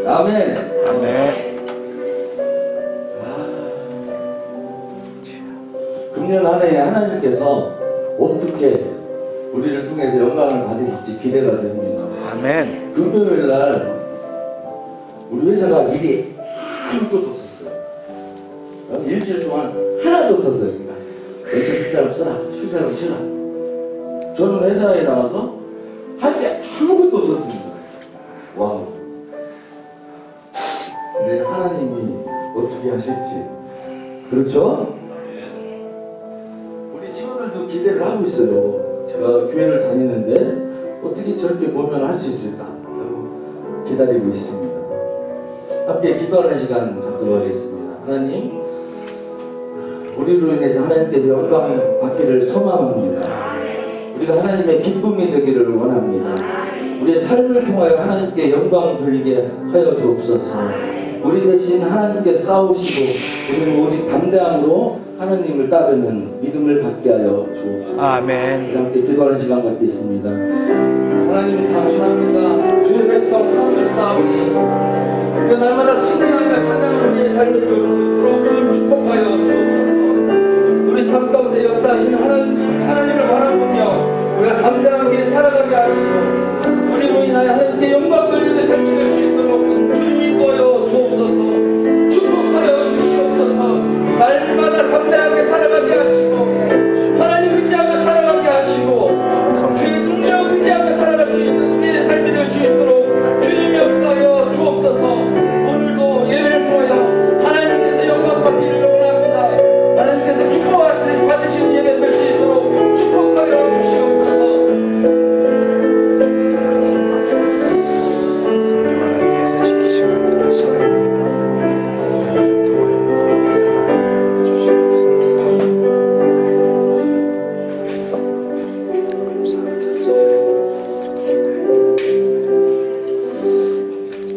아멘. 아멘. 금년 한 해에 하나님께서 어떻게 우리를 통해서 영광을 받으실지 기대가 됩니다. 아멘. 금요일 날 우리 회사가 일이 아무것도 없었어요. 일주일 동안 하나도 없었어요. 그러니까 쉴 사람 써라, 쉴 사람 쉬라. 저는 회사에 나와서 할 게 아무것도 없었습니다. 와우. 근데 하나님이 어떻게 하실지, 그렇죠? 우리 친구들도 기대를 하고 있어요. 제가 교회를 다니는데 어떻게 저렇게 보면 할 수 있을까 기다리고 있습니다. 함께 기도하는 시간 갖도록 하겠습니다. 하나님, 우리로 인해서 하나님께서 영광 받기를 소망합니다. 우리가 하나님의 기쁨이 되기를 원합니다. 우리의 삶을 통하여 하나님께 영광 돌리게 하여 주옵소서. 우리 대신 하나님께 싸우시고 우리는 오직 담대함으로 하나님을 따르는 믿음을 갖게 하여 주옵소서. 아멘. 함께 기도하는 시간 갖겠습니다. 하나님 감사합니다. 주의 백성 삶을 쌓으니 우리가 날마다 찬양하며 찬양하는 우리의 삶을 배울 수 있도록 주님 축복하여 주옵소서. 우리 삶 가운데 역사하신 하나님을 바라보며 우리가 담대하게 살아가게 하시고 우리로 인하여 하나님께 영광 돌리는 삶이 될 수 있도록 주님 인도하여 주옵소서. 축복하여 주시옵소서. 날마다 담대하게 살아가게 하시고 하나님 의지하며 살아가게 하시고 주의 능력 의지하며 살아갈 수 있는 우리의 삶이 될 수 있도록 주님 역사하여 주옵소서. 오늘도 예배를 통하여 하나님께서 영광 받기를 원합니다. 하나님께서 기뻐하시는 받으시는 예배 될 수 있도록 축복하여 주시옵소서. 성령 하나님께서 지키시고 인도하시는 예배를 통하여 나타나 주시옵소서.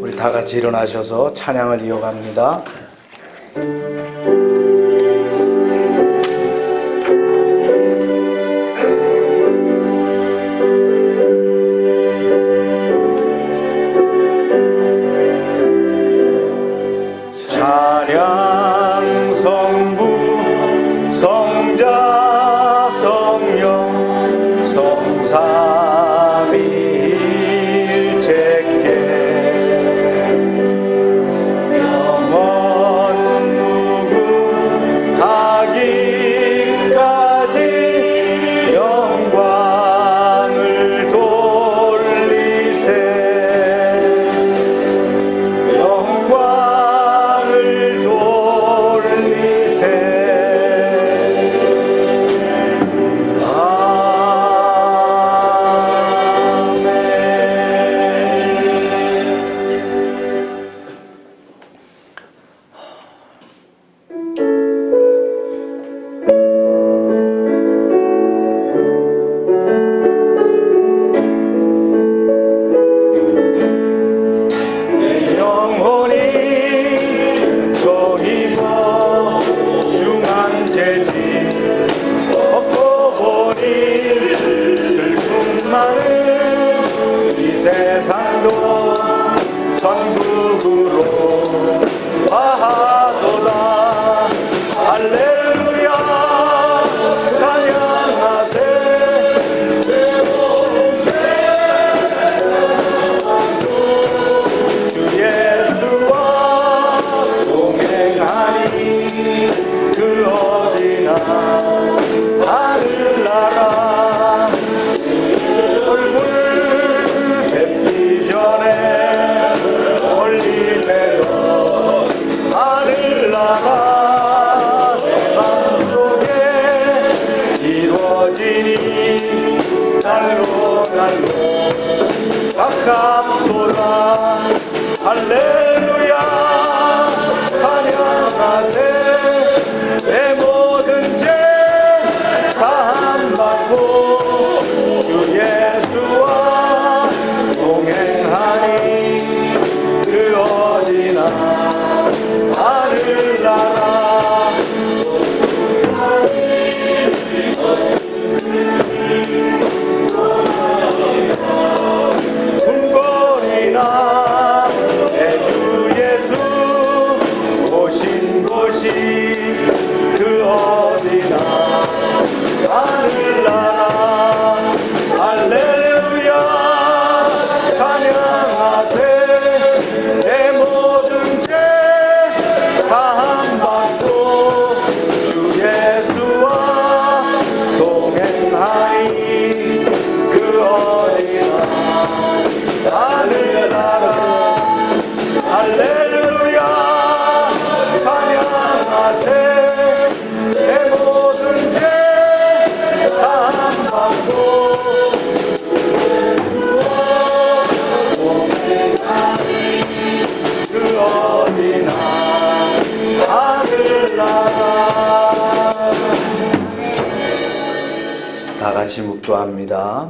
우리 다 같이 일어나셔서 찬양을 이어갑니다. 찬양 성부 성자 성령 성삼위일체께 영원 무궁하기까지 영광을 돌리세. 영광을 돌리세. 영혼이 종이고 중한 죄지 얻고 보니 슬픔 많은 이 세상도 천국으로 가도다. 할렐루야 찬양하세. 주 예수와 동행하니 그 어디나 하늘나라 얼굴 뵙기 전에 멀리 찬양하라. 할렐루야 찬양하세. 내 모든 죄 사함받고 주 예수와 동행하니 그 어디나 하늘나라. 궁궐이나 내 주 예수 오신 곳이 그 어디나 하늘나라. 할렐루야 찬양하세. 내 모든 죄 사함받고 주 예수와 동행하니 그 어디나 하늘나라. 할렐루야 찬양하세. 내 모든 죄 사함받고 그 어디나 하늘나라. 다 같이 묵도합니다.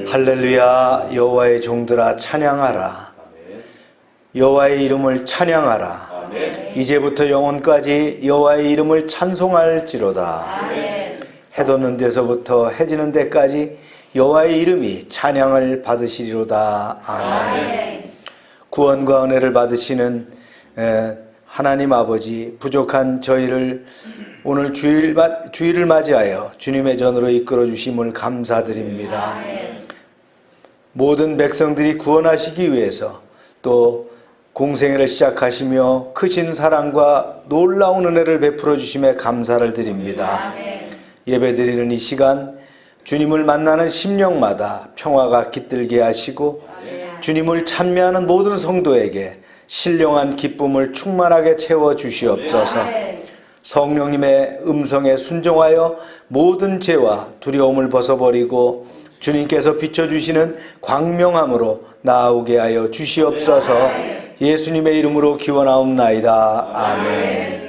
할렐루야 여호와의 종들아 찬양하라. 여호와의 이름을 찬양하라. 이제부터 영원까지 여호와의 이름을 찬송할지로다. 해 돋는 데서부터 해 지는 데까지 여호와의 이름이 찬양을 받으시리로다. 아멘. 구원과 은혜를 받으시는 하나님 아버지, 부족한 저희를 오늘 주일을 맞이하여 주님의 전으로 이끌어 주심을 감사드립니다. 모든 백성들이 구원하시기 위해서 또 공생애를 시작하시며 크신 사랑과 놀라운 은혜를 베풀어 주심에 감사를 드립니다. 예배드리는 이 시간 주님을 만나는 심령마다 평화가 깃들게 하시고 주님을 찬미하는 모든 성도에게 신령한 기쁨을 충만하게 채워 주시옵소서. 성령님의 음성에 순종하여 모든 죄와 두려움을 벗어버리고 주님께서 비춰주시는 광명함으로 나아오게 하여 주시옵소서. 예수님의 이름으로 기원하옵나이다. 아멘.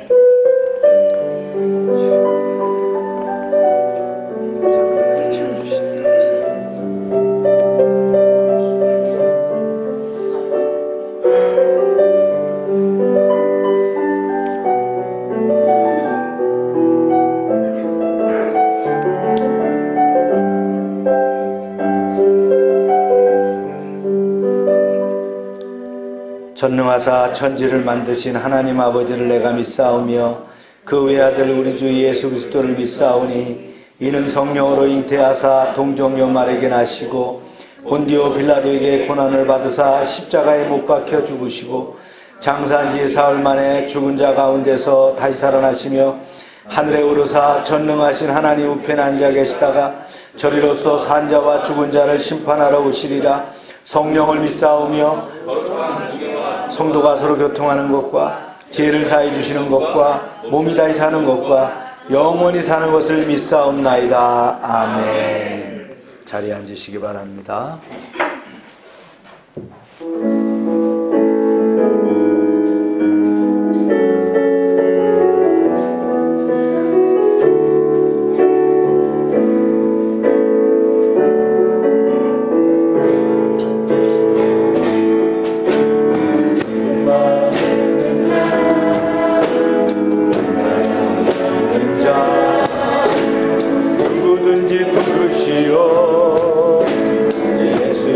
전능하사 천지를 만드신 하나님 아버지를 내가 믿사오며 그 외아들 우리 주 예수 그리스도를 믿사오니 이는 성령으로 잉태하사 동정녀 마리아에게 나시고 본디오 빌라도에게 고난을 받으사 십자가에 못 박혀 죽으시고 장사한 지 사흘 만에 죽은 자 가운데서 다시 살아나시며 하늘에 오르사 전능하신 하나님 우편에 앉아 계시다가 저리로서 산 자와 죽은 자를 심판하러 오시리라. 성령을 믿사오며 성도가 서로 교통하는 것과 죄를 사해 주시는 것과 몸이 다시 사는 것과 영원히 사는 것을 믿사옵나이다. 아멘. 자리에 앉으시기 바랍니다. 누구든지 부르시오. 예수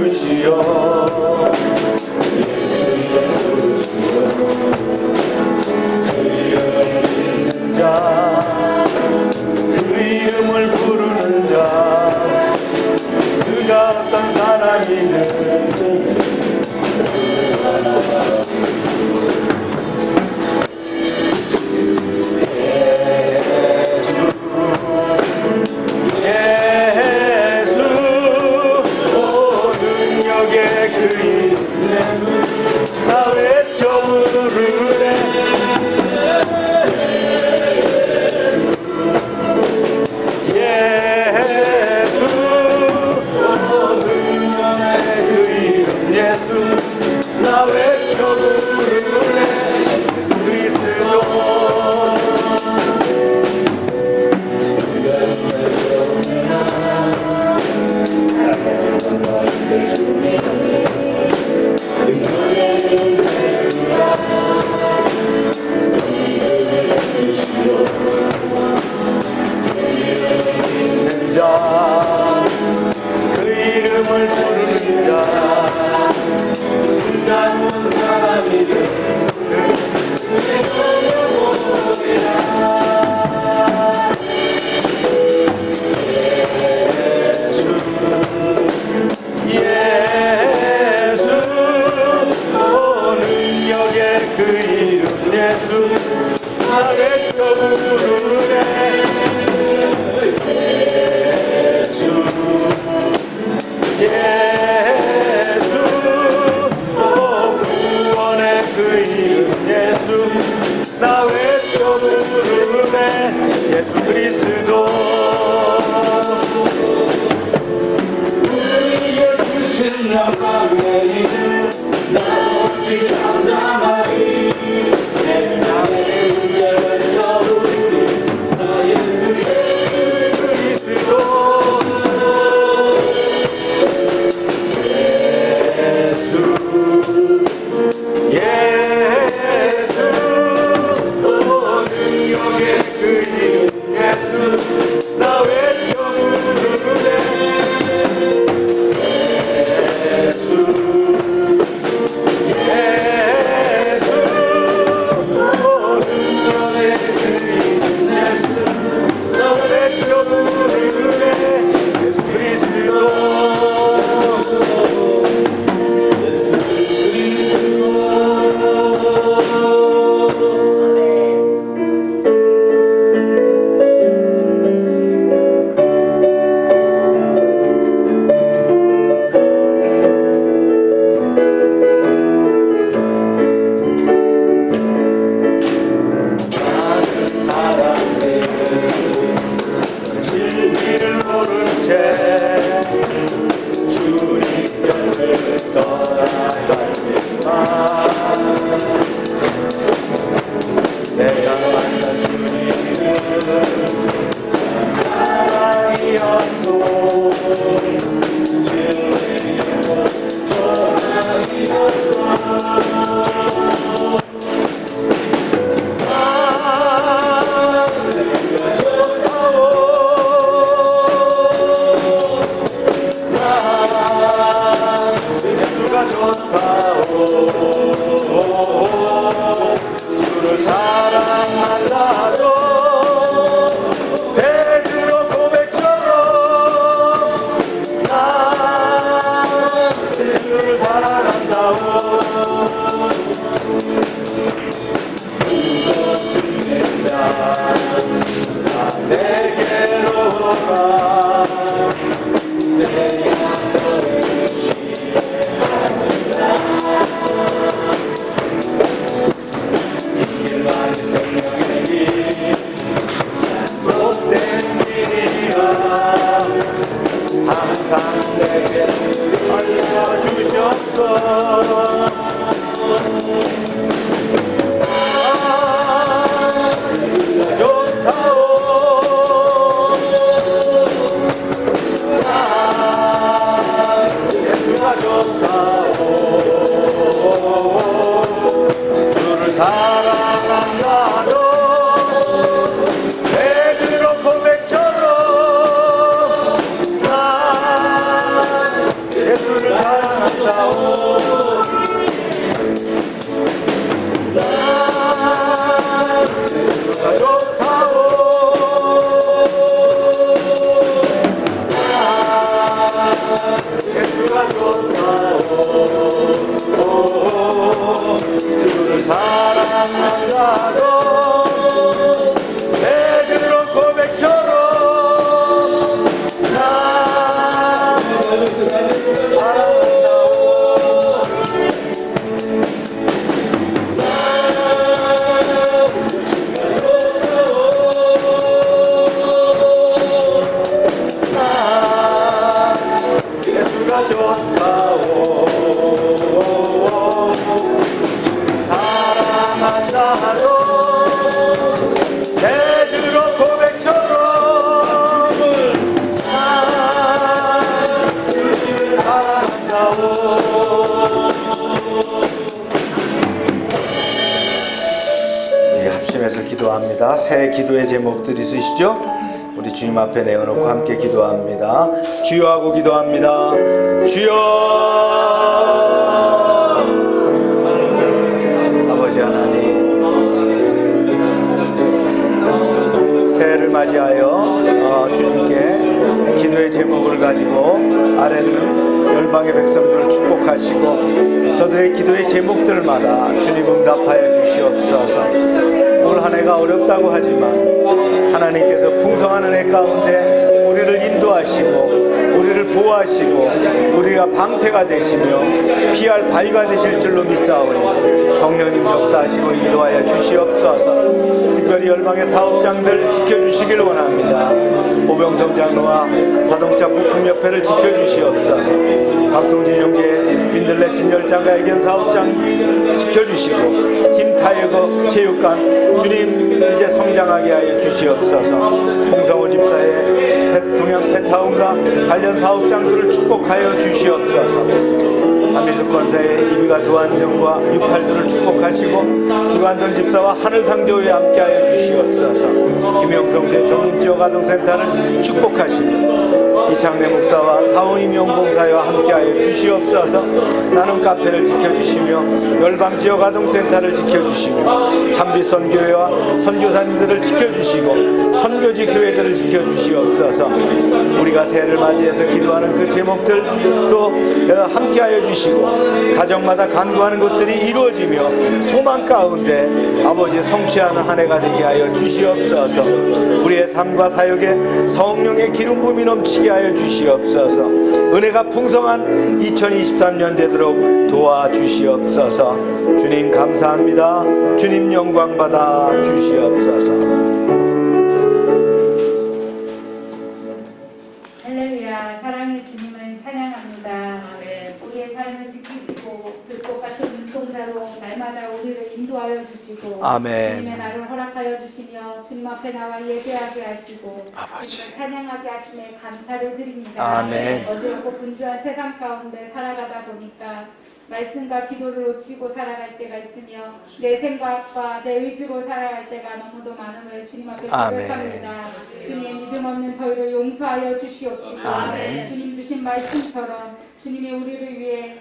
부르시오 그 이름을 부르는 자 그가 어떤 사람이든 예수 오 능력의 그 이름 나 외쳐 부르네 예수 오 능력의 그 이름 예수 나 외쳐 부르네 예수 그리스도 그 이름을 부르는 자 남은 사람이 예수 오 능력의 그 이름 예수 나 외쳐 부르네 예수 오 구원의 그 이름 예수 나 외쳐 부르네 예수 그리스도 우리에게 주신 영광의 이름 나 없이 잠잠하리 내 삶의 문제를 외쳐 부르리 나의 주 예수 그리스도 예수 오 능력의 그 이름 예수 나 외쳐 부르네 예수 예수 오 능력의 그 이름 예수 나 외쳐 부르네 예수 그리스도 주를 사랑한다도 베드로 고백처럼 난 예수를 사랑한다고 죽는 자 내게로 가 내 양들을 시행한다 이 길만이 생명의 길 복된 길이라 항상 내게 안서 주셨어 주를 사랑한다도 베드로 고백처럼 난 예수를 사랑한다 주를 사랑한다고 베드로 고백처럼 나 예수가 좋다오 사랑한다고 베드로 고백처럼 나 주님을 사랑한다오. 예, 합심해서 기도합니다. 새 기도의 제목들 있으시죠? 우리 주님 앞에 내어놓고 함께 기도합니다. 주여 하고 기도합니다. 주여. 아버지 하나님, 새해를 맞이하여 주님께 기도의 제목을 가지고 아래는 열방의 백성들을 축복하시고 저들의 기도의 제목들마다 주님 응답하여 주시옵소서. 올 한 해가 어렵다고 하지만 하나님께서 풍성한 은혜 가운데 우리를 인도하시고 우리를 보호하시고 우리가 방패가 되시며 피할 바위가 되실 줄로 믿사오니 성령님 역사하시고 인도하여 주시옵소서. 특별히 열방의 사업장들 지켜주시길 원합니다. 오병성 장로와 자동차 부품협회를 지켜주시옵소서. 박동진 형제 민들레 진열장과 애견 사업장 지켜주시고 팀 타이거 체육관 주님 이제 성장하게 하여 주시옵소서. 홍성호 집사의 동양 펫타운과 관련 사업장들을 축복하여 주시옵소서. 한미숙 권사의 이비가 도안정과 육할들을 축복하시고 주관돈 집사와 하늘상조에 함께하여 주시옵소서. 김영성 대종인 지역아동센터를 축복하시고 이창래 목사와 타운임용봉사와 함께하여 주시옵소서. 나눔 카페를 지켜주시며 열방 지역아동센터를 지켜주시며 참빛선교회와 선교사님들을 지켜주시고 선교지 교회들을 지켜주시옵소서. 우리가 새해를 맞이해서 기도하는 그 제목들 또 함께하여 주시고 가정마다 간구하는 것들이 이루어지며 소망 가운데 아버지 성취하는 한 해가 되게 하여 주시옵소서. 우리의 삶과 사역에 성령의 기름 부음이 넘치게 하여 주시옵소서. 은혜가 풍성한 2023년 되도록 도와주시옵소서. 주님 감사합니다. 주님 영광 받아 주시옵소서. 할렐루야. 사랑의 주님을 찬양합니다. 우리의 삶을 지키시고 불꽃 같은 눈동자로 날마다 우리를 인도하여 주시고 아멘. 주님의 날을 허락하여 주시며 주님 앞에 나와 예배하게 하시고 아버지. 찬양하게 하심에 감사를 드립니다. 아멘. 어지럽고 분주한 세상 가운데 살아가다 보니까 말씀과 기도를 놓치고 살아갈 때가 있으며 내 생각과 내 의지로 살아갈 때가 너무도 많음을 주님 앞에 고백합니다. 주님 믿음 없는 저희를 용서하여 주시옵시고 아멘. 주님 주신 말씀처럼 주님이 우리를 위해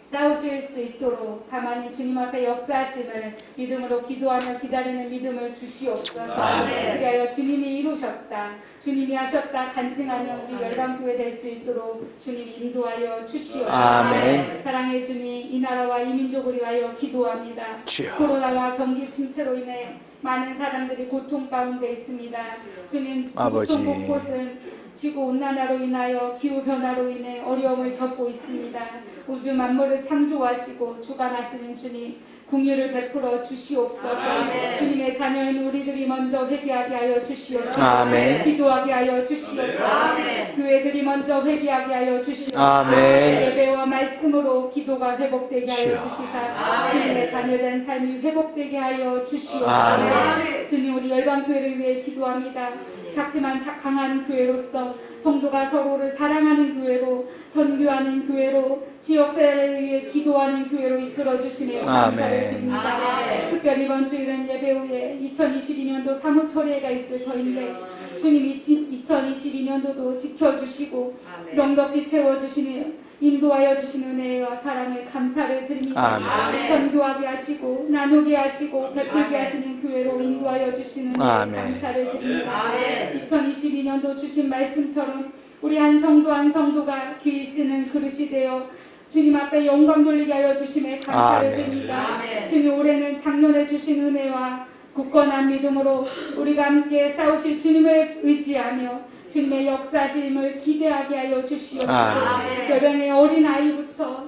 싸우실 수 있도록 가만히 주님 앞에 역사하심을 믿음으로 기도하며 기다리는 믿음을 주시옵소서. 그리하여 주님이 이루셨다, 주님이 하셨다 간증하며 우리 열방교회 될 수 있도록 주님 인도하여 주시옵소서. 아멘. 사랑의 주님, 이 나라와 이 민족을 위하여 기도합니다. 주여. 코로나와 경기 침체로 인해 많은 사람들이 고통 가운데 있습니다. 주님, 아버지. 고통 곳곳은 지구온난화로 인하여 기후변화로 인해 어려움을 겪고 있습니다. 우주 만물을 창조하시고 주관하시는 주님, 궁유를 베풀어 주시옵소서. 주님의 자녀인 우리들이 먼저 회개하게 하여 주시옵소서. 아멘. 기도하게 하여 주시옵소서. 교회들이 먼저 회개하게 하여 주시옵소서. 아멘. 예배와 말씀으로 기도가 회복되게 하여 주여. 주시사 주님의 자녀된 삶이 회복되게 하여 주시옵소서. 아멘. 주님, 우리 열방교회를 위해 기도합니다. 작지만 강한 교회로서 성도가 서로를 사랑하는 교회로, 선교하는 교회로, 지역사회를 위해 기도하는 교회로 이끌어주시며 감사드립니다. 특별히 이번 주일은 예배 후에 2022년도 사무처리회가 있을 터인데 주님 2022년도도 지켜주시고 명덕히 채워주시는 인도하여 주시는 은혜와 사랑을 감사를 드립니다. 아멘. 선교하게 하시고 나누게 하시고 베풀게 하시는 교회로 인도하여 주시는 은혜에 아멘. 감사를 드립니다. 2022년도 주신 말씀처럼 우리 한 성도 한 성도가 귀히 쓰는 그릇이 되어 주님 앞에 영광 돌리게 하여 주심에 감사를 아멘. 드립니다. 주님 올해는 작년에 주신 은혜와 굳건한 믿음으로 우리가 함께 싸우실 주님을 의지하며 주님의 역사심을 기대하게 하여 주시옵소서. 아멘. 열방의 어린아이부터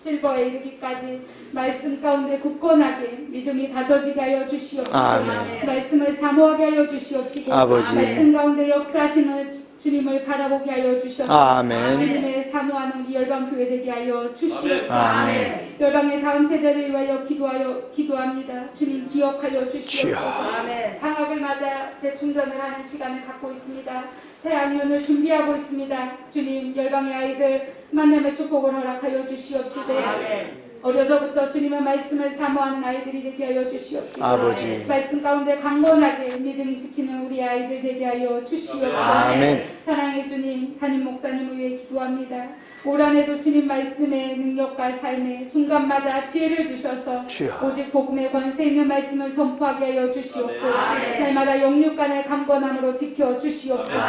실버에 이르기까지 말씀 가운데 굳건하게 믿음이 다져지게 하여 주시옵소서. 아멘. 말씀을 사모하게 하여 주시옵시고 아버지. 말씀 가운데 역사하시는 주님을 바라보게 하여 주시옵소서. 아멘. 주님의 사모하는 이 열방교회 되게 하여 주시옵소서. 아멘. 열방의 다음 세대를 위하여 기도합니다. 주님 기억하여 주시옵소서. 주여. 방학을 맞아 재충전을 하는 시간을 갖고 있습니다. 새 학년을 준비하고 있습니다. 주님 열방의 아이들 만남의 축복을 허락하여 주시옵시되 어려서부터 주님의 말씀을 사모하는 아이들이 되게 하여 주시옵시고 아버지. 말씀 가운데 강건하게 믿음 지키는 우리 아이들 되게 하여 주시옵소서. 아멘. 사랑의 주님, 담임 목사님을 위해 기도합니다. 올 한해도 주님 말씀의 능력과 삶에 순간마다 지혜를 주셔서 주여. 오직 복음의 권세 있는 말씀을 선포하게 하여 주시옵고 날마다 영육간의 강건함으로 지켜 주시옵소서.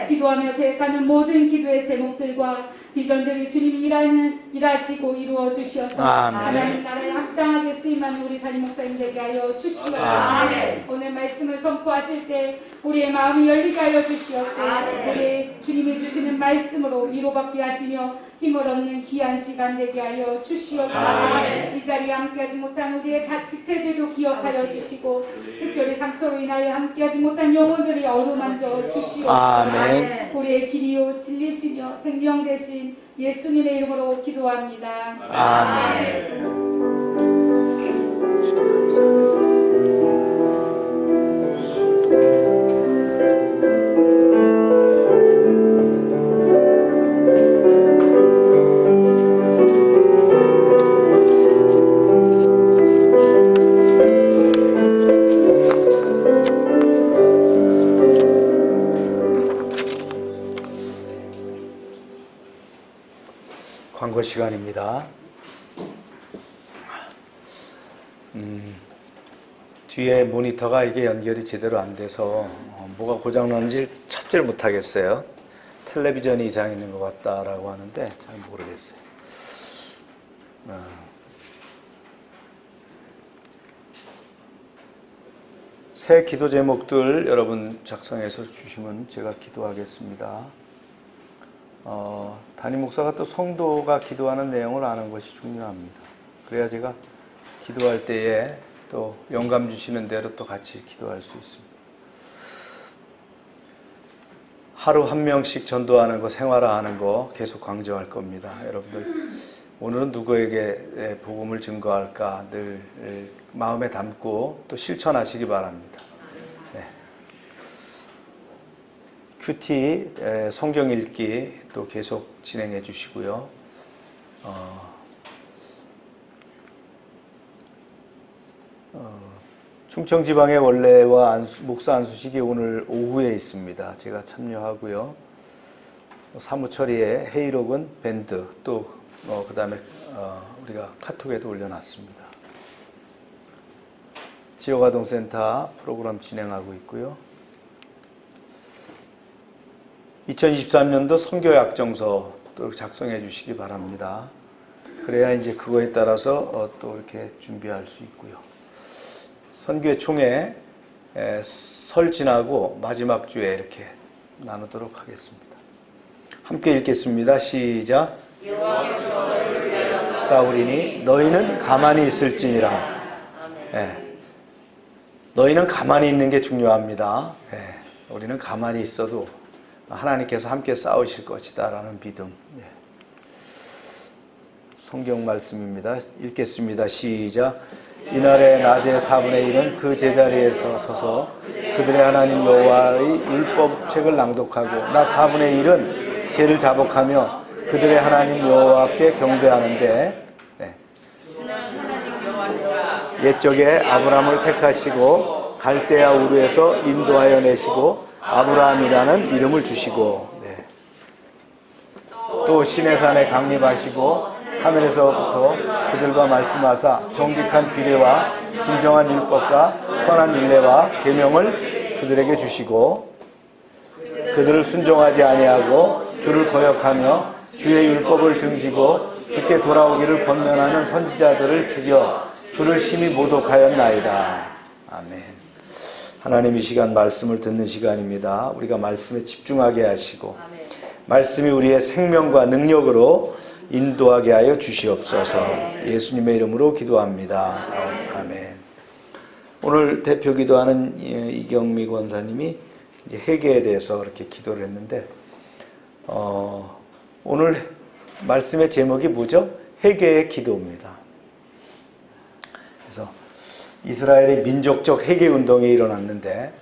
기도하며 계획하는 모든 기도의 제목들과 비전들이 주님이 일하시고 이루어 주시어서 아멘. 하나님 나라에 합당하게 쓰임하는 우리 담임 목사님 되게 하여 주시옵소서. 오늘 말씀을 선포하실 때 우리의 마음이 열리게 하여 주시옵고 우리 주님이 주시는 말씀으로 위로받게 하시며 힘을 얻는 귀한 시간 되게 하여 주시옵소서. 이 자리에 함께하지 못한 우리의 지체들도 기억하여 주시고 특별히 상처로 인하여 함께하지 못한 영혼들이 어루만져 주시옵소서. 아멘. 우리의 길이요 진리시며 생명 되신 예수님의 이름으로 기도합니다. 아멘. 광고 시간입니다. 뒤에 모니터가 이게 연결이 제대로 안 돼서 뭐가 고장났는지 찾지를 못하겠어요. 텔레비전이 이상 있는 것 같다라고 하는데 잘 모르겠어요. 새 기도 제목들 여러분 작성해서 주시면 제가 기도하겠습니다. 담임 목사가 또 성도가 기도하는 내용을 아는 것이 중요합니다. 그래야 제가 기도할 때에 또 영감 주시는 대로 또 같이 기도할 수 있습니다. 하루 한 명씩 전도하는 거, 생활화하는 거 계속 강조할 겁니다. 여러분들 오늘은 누구에게 복음을 증거할까 늘 마음에 담고 또 실천하시기 바랍니다. 네. 큐티 성경 읽기 또 계속 진행해 주시고요. 충청지방의 원래와 목사 안수식이 오늘 오후에 있습니다. 제가 참여하고요. 사무처리에 헤이록은 밴드 또 그 다음에 우리가 카톡에도 올려놨습니다. 지역아동센터 프로그램 진행하고 있고요. 2023년도 선교약정서 또 작성해 주시기 바랍니다. 그래야 이제 그거에 따라서 또 이렇게 준비할 수 있고요. 선교회 총회 설 지나고 마지막 주에 이렇게 나누도록 하겠습니다. 함께 읽겠습니다. 시작. 싸우리니 너희는 가만히 있을지니라. 너희는 가만히 있는 게 중요합니다. 우리는 가만히 있어도 하나님께서 함께 싸우실 것이다 라는 믿음. 성경 말씀입니다. 읽겠습니다. 시작. 이날의 낮의 4분의 1은 그 제자리에서 서서 그들의 하나님 여호와의 율법책을 낭독하고 나 4분의 1은 죄를 자복하며 그들의 하나님 여호와께 경배하는데 옛적에 아브라함을 택하시고 갈대아 우르에서 인도하여 내시고 아브라함이라는 이름을 주시고 또 시내산에 강림하시고 하늘에서부터 그들과 말씀하사 정직한 규례와 진정한 율법과 선한 율례와 계명을 그들에게 주시고 그들을 순종하지 아니하고 주를 거역하며 주의 율법을 등지고 주께 돌아오기를 권면하는 선지자들을 죽여 주를 심히 모독하였나이다. 아멘. 하나님, 이 시간 말씀을 듣는 시간입니다. 우리가 말씀에 집중하게 하시고 말씀이 우리의 생명과 능력으로 인도하게 하여 주시옵소서. 예수님의 이름으로 기도합니다. 아멘. 오늘 대표 기도하는 이경미 권사님이 이제 회개에 대해서 이렇게 기도를 했는데, 오늘 말씀의 제목이 뭐죠? 회개의 기도입니다. 그래서 이스라엘의 민족적 회개 운동이 일어났는데,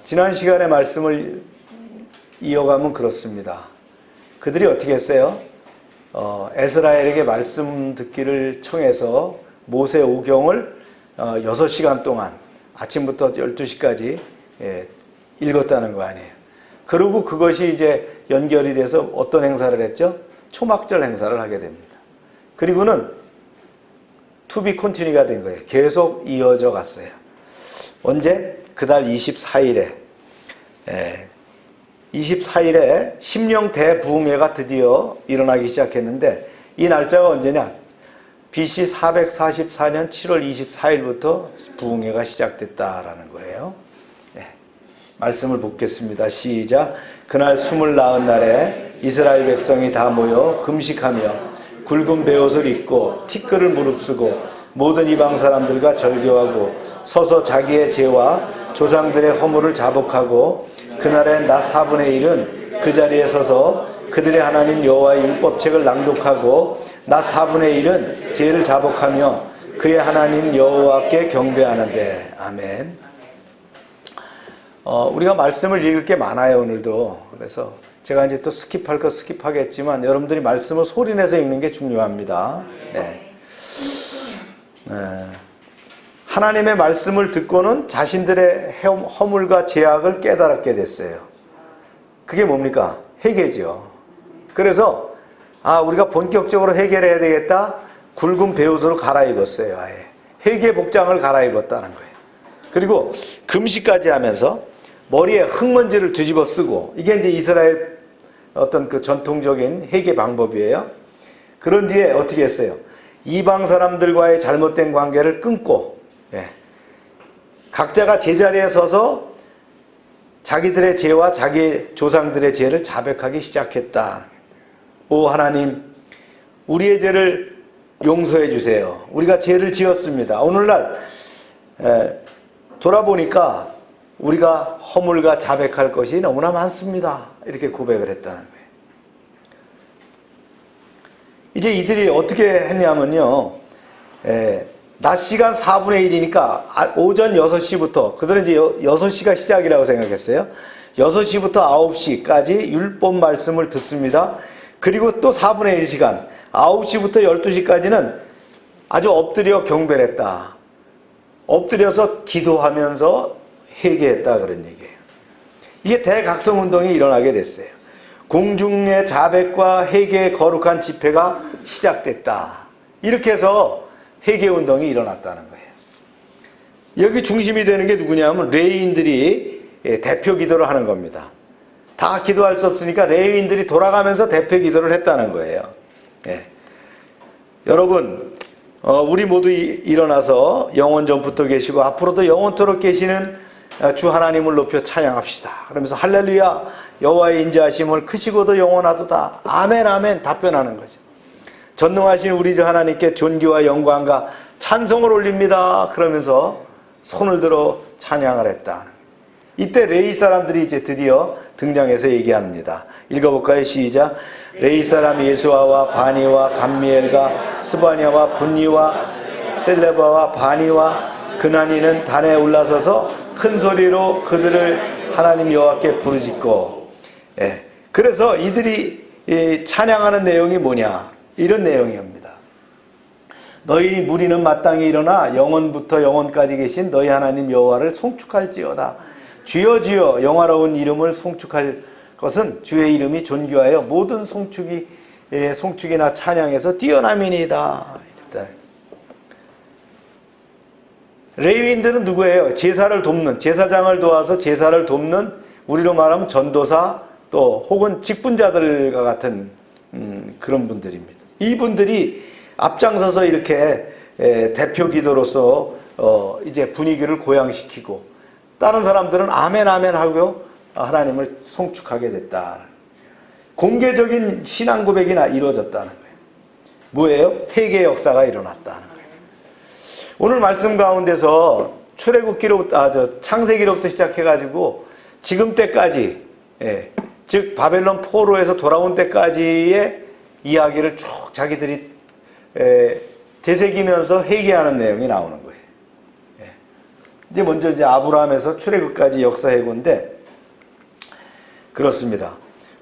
지난 시간에 말씀을 이어가면 그렇습니다. 그들이 어떻게 했어요? 에스라엘에게 말씀 듣기를 청해서 모세 오경을 6시간 동안 아침부터 12시까지 읽었다는 거 아니에요. 그리고 그것이 이제 연결이 돼서 어떤 행사를 했죠? 초막절 행사를 하게 됩니다. 그리고는 to be continue가 된 거예요. 계속 이어져 갔어요. 언제? 그달 24일에 24일에 심령 대부흥회가 드디어 일어나기 시작했는데, 이 날짜가 언제냐? BC 444년 7월 24일부터 부흥회가 시작됐다라는 거예요. 말씀을 보겠습니다. 시작. 그날 29날에 이스라엘 백성이 다 모여 금식하며 굵은 베옷을 입고 티끌을 무릅쓰고 모든 이방 사람들과 절교하고 서서 자기의 죄와 조상들의 허물을 자복하고, 그날의 낮 4분의 1은 그 자리에 서서 그들의 하나님 여호와의 율법책을 낭독하고 낮 4분의 1은 죄를 자복하며 그의 하나님 여호와께 경배하는데. 아멘. 우리가 말씀을 읽을 게 많아요, 오늘도. 그래서 제가 이제 또 스킵할 거 스킵하겠지만 여러분들이 말씀을 소리내서 읽는 게 중요합니다. 네. 하나님의 말씀을 듣고는 자신들의 허물과 죄악을 깨달았게 됐어요. 그게 뭡니까? 회개죠. 그래서 우리가 본격적으로 회개를 해야 되겠다. 굵은 베옷으로 갈아입었어요. 아예 회개 복장을 갈아입었다는 거예요. 그리고 금식까지 하면서 머리에 흙먼지를 뒤집어 쓰고, 이게 이제 이스라엘 어떤 그 전통적인 회개 방법이에요. 그런 뒤에 어떻게 했어요? 이방 사람들과의 잘못된 관계를 끊고, 각자가 제자리에 서서 자기들의 죄와 자기 조상들의 죄를 자백하기 시작했다. 오 하나님, 우리의 죄를 용서해 주세요. 우리가 죄를 지었습니다. 오늘날 돌아보니까 우리가 허물과 자백할 것이 너무나 많습니다. 이렇게 고백을 했다는 거예요. 이제 이들이 어떻게 했냐면요, 낮 시간 4분의 1이니까 오전 6시부터, 그들은 이제 6시가 시작이라고 생각했어요. 6시부터 9시까지 율법 말씀을 듣습니다. 그리고 또 4분의 1시간, 9시부터 12시까지는 아주 엎드려 경배를 했다. 엎드려서 기도하면서 회개했다, 그런 얘기예요. 이게 대각성운동이 일어나게 됐어요. 공중의 자백과 회개의 거룩한 집회가 시작됐다. 이렇게 해서 회개운동이 일어났다는 거예요. 여기 중심이 되는 게 누구냐면 레위인들이 대표 기도를 하는 겁니다. 다 기도할 수 없으니까 레위인들이 돌아가면서 대표 기도를 했다는 거예요. 여러분, 우리 모두 일어나서 영원전부터 계시고 앞으로도 영원토록 계시는 주 하나님을 높여 찬양합시다. 그러면서 할렐루야, 여호와의 인자하심을 크시고도 영원하도다. 아멘 아멘 답변하는 거죠. 전능하신 우리 주 하나님께 존귀와 영광과 찬송을 올립니다. 그러면서 손을 들어 찬양을 했다. 이때 레위 사람들이 이제 드디어 등장해서 얘기합니다. 읽어볼까요? 시작. 레위 사람 예수아와 바니와 감미엘과 스바냐와 분니와 셀레바와 바니와 그나니는 단에 올라서서 큰 소리로 그들을 하나님 여호와께 부르짖고. 그래서 이들이 찬양하는 내용이 뭐냐, 이런 내용입니다. 너희 무리는 마땅히 일어나 영원부터 영원까지 계신 너희 하나님 여호와를 송축할지어다. 주여 주여 영화로운 이름을 송축할 것은 주의 이름이 존귀하여 모든 송축이나 찬양에서 뛰어남이니이다. 레위인들은 누구예요? 제사를 돕는, 제사장을 도와서 제사를 돕는, 우리로 말하면 전도사, 또 혹은 직분자들과 같은 그런 분들입니다. 이분들이 앞장서서 이렇게 대표 기도로서 이제 분위기를 고양시키고 다른 사람들은 아멘 아멘 하고 하나님을 송축하게 됐다. 공개적인 신앙 고백이 이루어졌다는 거예요. 뭐예요? 회개 역사가 일어났다는 거예요. 오늘 말씀 가운데서 출애굽기로부터 창세기로부터 시작해가지고 지금 때까지, 즉 바벨론 포로에서 돌아온 때까지의 이야기를 쭉 자기들이 되새기면서 회개하는 내용이 나오는 거예요. 이제 먼저 이제 아브라함에서 출애굽까지 역사 해고인데 그렇습니다.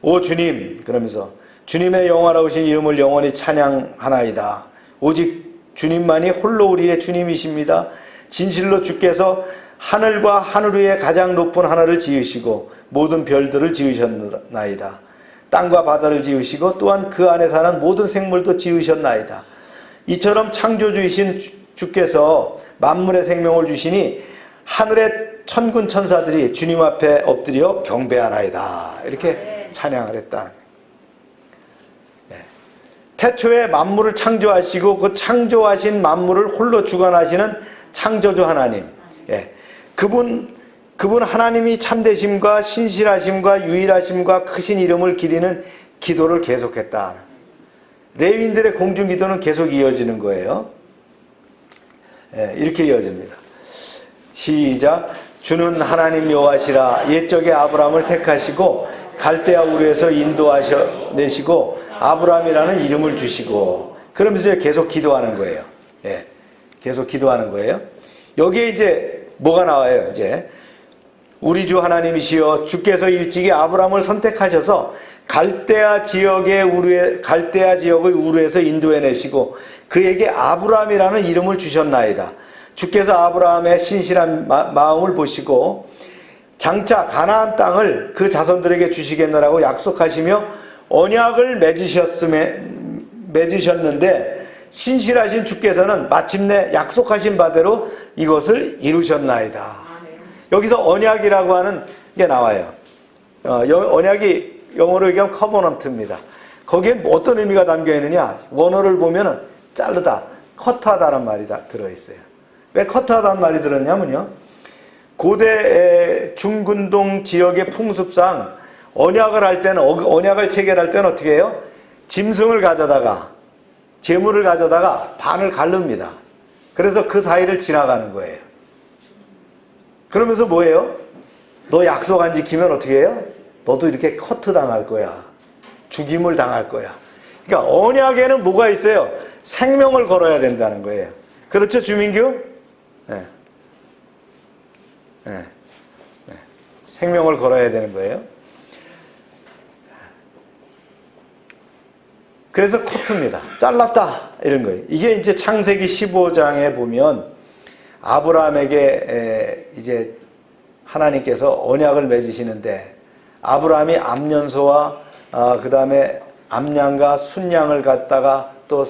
오 주님, 그러면서 주님의 영화로우신 이름을 영원히 찬양하나이다. 오직 주님만이 홀로 우리의 주님이십니다. 진실로 주께서 하늘과 하늘 위에 가장 높은 하늘을 지으시고 모든 별들을 지으셨나이다. 땅과 바다를 지으시고 또한 그 안에 사는 모든 생물도 지으셨나이다. 이처럼 창조주이신 주께서 만물의 생명을 주시니 하늘의 천군 천사들이 주님 앞에 엎드려 경배하나이다. 이렇게 찬양을 했다는 거예요. 태초에 만물을 창조하시고 그 창조하신 만물을 홀로 주관하시는 창조주 하나님, 그분 하나님이 참되심과 신실하심과 유일하심과 크신 이름을 기리는 기도를 계속했다. 레위인들의 공중기도는 계속 이어지는 거예요. 이렇게 이어집니다. 시작. 주는 하나님 여호와시라. 옛적에 아브라함을 택하시고 갈대아 우르에서 인도하셔 내시고 아브라함이라는 이름을 주시고, 그러면서 계속 기도하는 거예요. 계속 기도하는 거예요. 여기에 이제 뭐가 나와요? 이제 우리 주 하나님이시여 주께서 일찍이 아브라함을 선택하셔서 갈대아 지역의 우르에서 인도해 내시고 그에게 아브라함이라는 이름을 주셨나이다. 주께서 아브라함의 신실한 마음을 보시고 장차 가나안 땅을 그 자손들에게 주시겠노라고 약속하시며 언약을 맺으셨는데 신실하신 주께서는 마침내 약속하신 바대로 이것을 이루셨나이다. 여기서 언약이라고 하는 게 나와요. 언약이 영어로 얘기하면 커버넌트입니다. 거기에 어떤 의미가 담겨 있느냐? 원어를 보면은 자르다, 커트하다는 말이 들어있어요. 왜 커트하다는 말이 들었냐면요, 고대 중근동 지역의 풍습상 언약을 체결할 때는 어떻게 해요? 짐승을 가져다가, 재물을 가져다가 반을 가릅니다. 그래서 그 사이를 지나가는 거예요. 그러면서 뭐예요? 너 약속 안 지키면 어떻게 해요? 너도 이렇게 커트 당할 거야. 죽임을 당할 거야. 그러니까 언약에는 뭐가 있어요? 생명을 걸어야 된다는 거예요. 그렇죠, 주민규? 생명을 걸어야 되는 거예요. 그래서 커트입니다. 잘랐다, 이런 거예요. 이게 이제 창세기 15장에 보면 아브라함에게 이제 하나님께서 언약을 맺으시는데, 아브라함이 암년소와 그 다음에 암양과 순양을 갖다가 또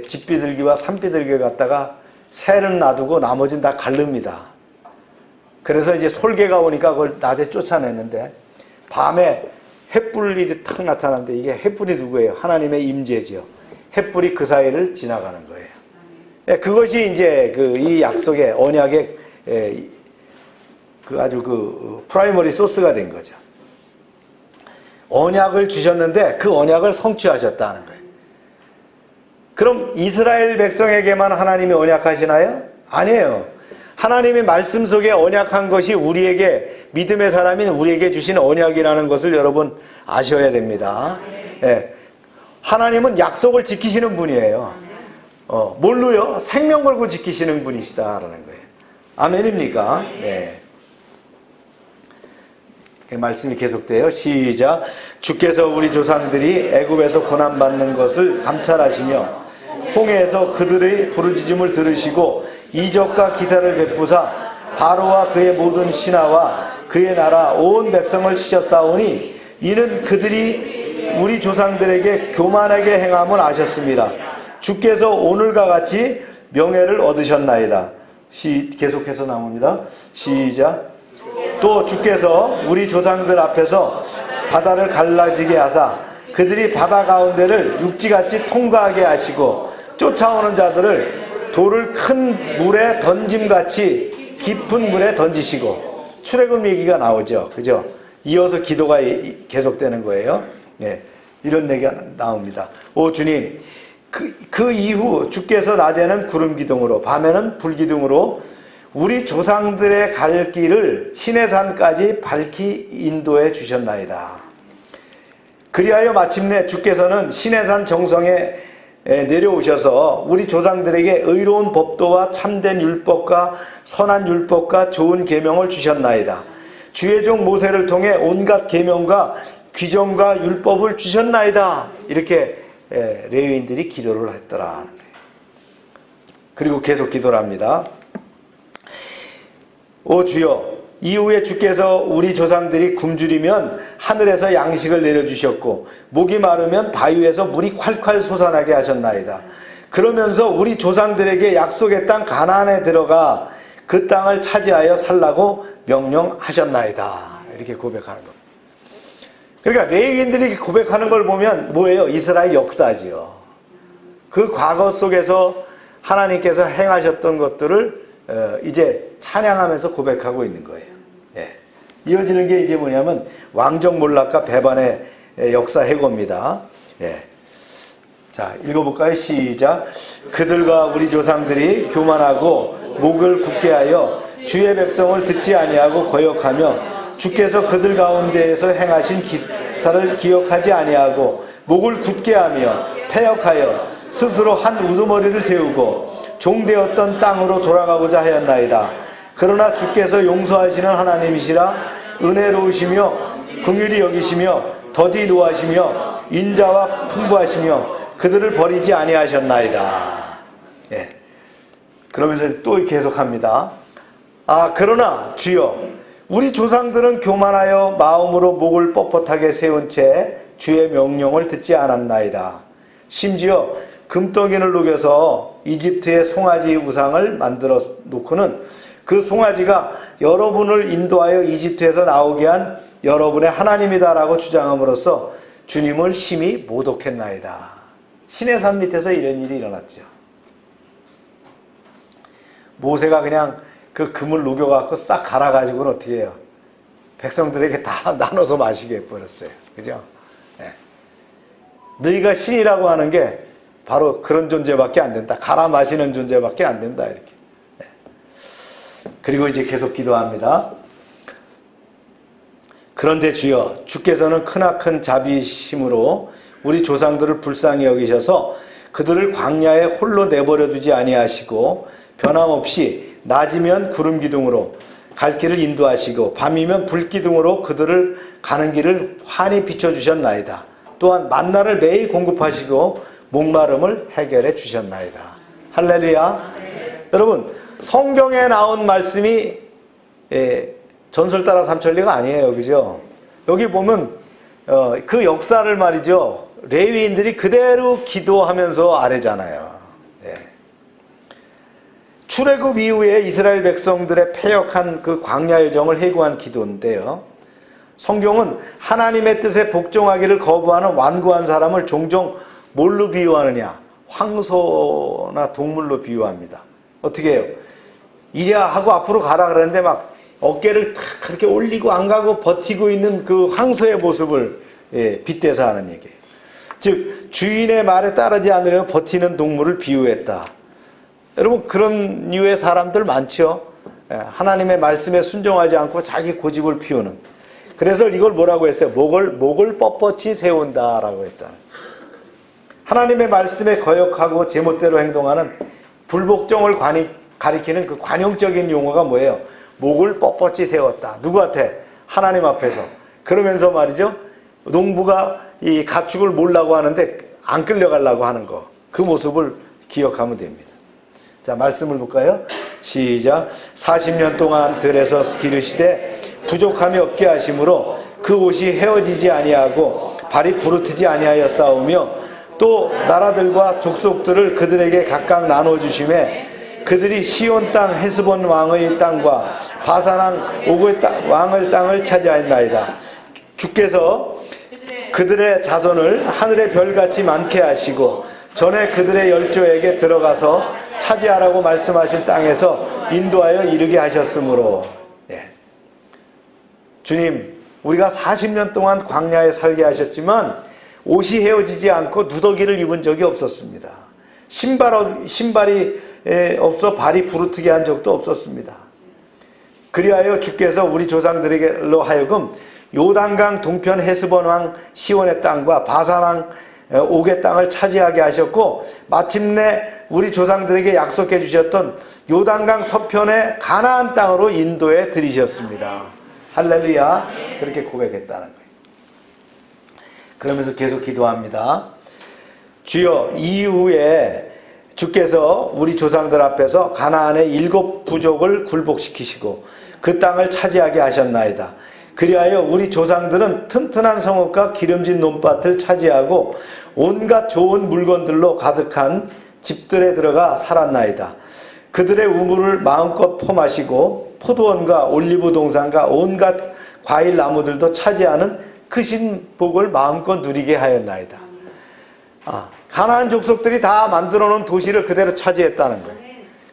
집비둘기와 산비둘기를 갖다가 새를 놔두고 나머지는 다 가릅니다. 그래서 이제 솔개가 오니까 그걸 낮에 쫓아냈는데 밤에 횃불이 탁 나타났는데, 이게 횃불이 누구예요? 하나님의 임재죠. 횃불이 그 사이를 지나가는 거예요. 그것이 이제 이 약속의 언약의 아주 프라이머리 소스가 된 거죠. 언약을 주셨는데 그 언약을 성취하셨다는 거예요. 그럼 이스라엘 백성에게만 하나님이 언약하시나요? 아니에요. 하나님의 말씀 속에 언약한 것이 우리에게, 믿음의 사람인 우리에게 주신 언약이라는 것을 여러분 아셔야 됩니다. 하나님은 약속을 지키시는 분이에요. 뭘로요? 생명 걸고 지키시는 분이시다라는 거예요. 아멘입니까? 네. 말씀이 계속돼요. 시작. 주께서 우리 조상들이 애굽에서 고난받는 것을 감찰하시며 홍해에서 그들의 부르짖음을 들으시고 이적과 기사를 베푸사 바로와 그의 모든 신하와 그의 나라 온 백성을 치셨사오니 이는 그들이 우리 조상들에게 교만하게 행함을 아셨습니다. 주께서 오늘과 같이 명예를 얻으셨나이다. 계속해서 나옵니다. 시작. 또 주께서 우리 조상들 앞에서 바다를 갈라지게 하사 그들이 바다 가운데를 육지같이 통과하게 하시고 쫓아오는 자들을 돌을 큰 물에 던짐같이 깊은 물에 던지시고. 출애굽 얘기가 나오죠. 그죠? 이어서 기도가 계속되는 거예요. 예, 이런 얘기가 나옵니다. 오 주님, 그 이후 주께서 낮에는 구름 기둥으로 밤에는 불 기둥으로 우리 조상들의 갈 길을 시내산까지 밝히 인도해 주셨나이다. 그리하여 마침내 주께서는 시내산 정성에 내려오셔서 우리 조상들에게 의로운 법도와 참된 율법과 선한 율법과 좋은 계명을 주셨나이다. 주의 종 모세를 통해 온갖 계명과 규정과 율법을 주셨나이다. 이렇게 레위인들이 기도를 했더라. 그리고 계속 기도를 합니다. 오 주여, 이후에 주께서 우리 조상들이 굶주리면 하늘에서 양식을 내려주셨고 목이 마르면 바위에서 물이 콸콸 솟아나게 하셨나이다. 그러면서 우리 조상들에게 약속의 땅 가나안에 들어가 그 땅을 차지하여 살라고 명령하셨나이다. 이렇게 고백하는 겁니다. 그러니까 레위인들이 고백하는 걸 보면 뭐예요? 이스라엘 역사지요. 그 과거 속에서 하나님께서 행하셨던 것들을 이제 찬양하면서 고백하고 있는 거예요. 예. 이어지는 게 이제 뭐냐면 왕정 몰락과 배반의 역사 해고입니다. 예. 자, 읽어볼까요? 시작. 그들과 우리 조상들이 교만하고 목을 굳게 하여 주의 백성을 듣지 아니하고 거역하며 주께서 그들 가운데에서 행하신 기사를 기억하지 아니하고 목을 굳게 하며 패역하여 스스로 한 우두머리를 세우고 종되었던 땅으로 돌아가고자 하였나이다. 그러나 주께서 용서하시는 하나님이시라 은혜로우시며 긍휼히 여기시며 더디 노하시며 인자와 풍부하시며 그들을 버리지 아니하셨나이다. 예. 그러면서 또 계속합니다. 아 그러나 주여, 우리 조상들은 교만하여 마음으로 목을 뻣뻣하게 세운 채 주의 명령을 듣지 않았나이다. 심지어 금덩이를 녹여서 이집트의 송아지 우상을 만들어 놓고는 그 송아지가 여러분을 인도하여 이집트에서 나오게 한 여러분의 하나님이다라고 주장함으로써 주님을 심히 모독했나이다. 시내산 밑에서 이런 일이 일어났죠. 모세가 그냥 그 금을 녹여갖고 싹 갈아가지고는 어떻게 해요? 백성들에게 다 나눠서 마시게 해버렸어요. 그죠? 네. 너희가 신이라고 하는 게 바로 그런 존재밖에 안 된다. 갈아 마시는 존재밖에 안 된다. 이렇게. 네. 그리고 이제 계속 기도합니다. 그런데 주여, 주께서는 크나큰 자비심으로 우리 조상들을 불쌍히 여기셔서 그들을 광야에 홀로 내버려 두지 아니하시고 변함없이 낮이면 구름 기둥으로 갈 길을 인도하시고 밤이면 불 기둥으로 그들을 가는 길을 환히 비춰주셨나이다. 또한 만나를 매일 공급하시고 목마름을 해결해 주셨나이다. 할렐루야. 여러분, 성경에 나온 말씀이 전설 따라 삼천리가 아니에요. 그죠? 여기 보면 그 역사를 말이죠. 레위인들이 그대로 기도하면서 아뢰잖아요. 예. 출애굽 이후에 이스라엘 백성들의 패역한 그 광야 여정을 해고한 기도인데요. 성경은 하나님의 뜻에 복종하기를 거부하는 완고한 사람을 종종 뭘로 비유하느냐? 황소나 동물로 비유합니다. 어떻게 해요? 이래야 하고 앞으로 가라 그러는데 막 어깨를 탁 그렇게 올리고 안 가고 버티고 있는 그 황소의 모습을 빗대서 하는 얘기예요. 즉 주인의 말에 따르지 않으려 버티는 동물을 비유했다. 여러분, 그런 류의 사람들 많죠. 하나님의 말씀에 순종하지 않고 자기 고집을 피우는. 그래서 이걸 뭐라고 했어요? 목을 뻣뻣이 세운다라고 했다. 하나님의 말씀에 거역하고 제멋대로 행동하는 불복종을 가리키는 그 관용적인 용어가 뭐예요? 목을 뻣뻣이 세웠다. 누구한테? 하나님 앞에서. 그러면서 말이죠, 농부가 이 가축을 몰라고 하는데 안 끌려가려고 하는 거, 그 모습을 기억하면 됩니다. 자, 말씀을 볼까요? 시작. 40년 동안 들에서 기르시되 부족함이 없게 하심으로 그 옷이 헤어지지 아니하고 발이 부르트지 아니하여 싸우며 또 나라들과 족속들을 그들에게 각각 나눠주심에 그들이 시온 땅 헤스본 왕의 땅과 바산 왕 옥의 왕의 땅을 차지하였나이다. 주께서 그들의 자손을 하늘의 별같이 많게 하시고 전에 그들의 열조에게 들어가서 차지하라고 말씀하신 땅에서 인도하여 이르게 하셨으므로. 예. 주님, 우리가 40년 동안 광야에 살게 하셨지만 옷이 헤어지지 않고 누더기를 입은 적이 없었습니다. 신발이 없어 발이 부르트게 한 적도 없었습니다. 그리하여 주께서 우리 조상들에게로 하여금 요단강 동편 헤스본 왕 시온의 땅과 바산 왕 옥의 땅을 차지하게 하셨고 마침내 우리 조상들에게 약속해 주셨던 요단강 서편의 가나안 땅으로 인도해 들이셨습니다. 할렐루야. 그렇게 고백했다는 거예요. 그러면서 계속 기도합니다. 주여, 이후에 주께서 우리 조상들 앞에서 가나안의 7 부족을 굴복시키시고 그 땅을 차지하게 하셨나이다. 그리하여 우리 조상들은 튼튼한 성읍과 기름진 논밭을 차지하고 온갖 좋은 물건들로 가득한 집들에 들어가 살았나이다. 그들의 우물을 마음껏 퍼마시고 포도원과 올리브 동산과 온갖 과일 나무들도 차지하는 크신 복을 마음껏 누리게 하였나이다. 가나안 족속들이 다 만들어 놓은 도시를 그대로 차지했다는 거예요.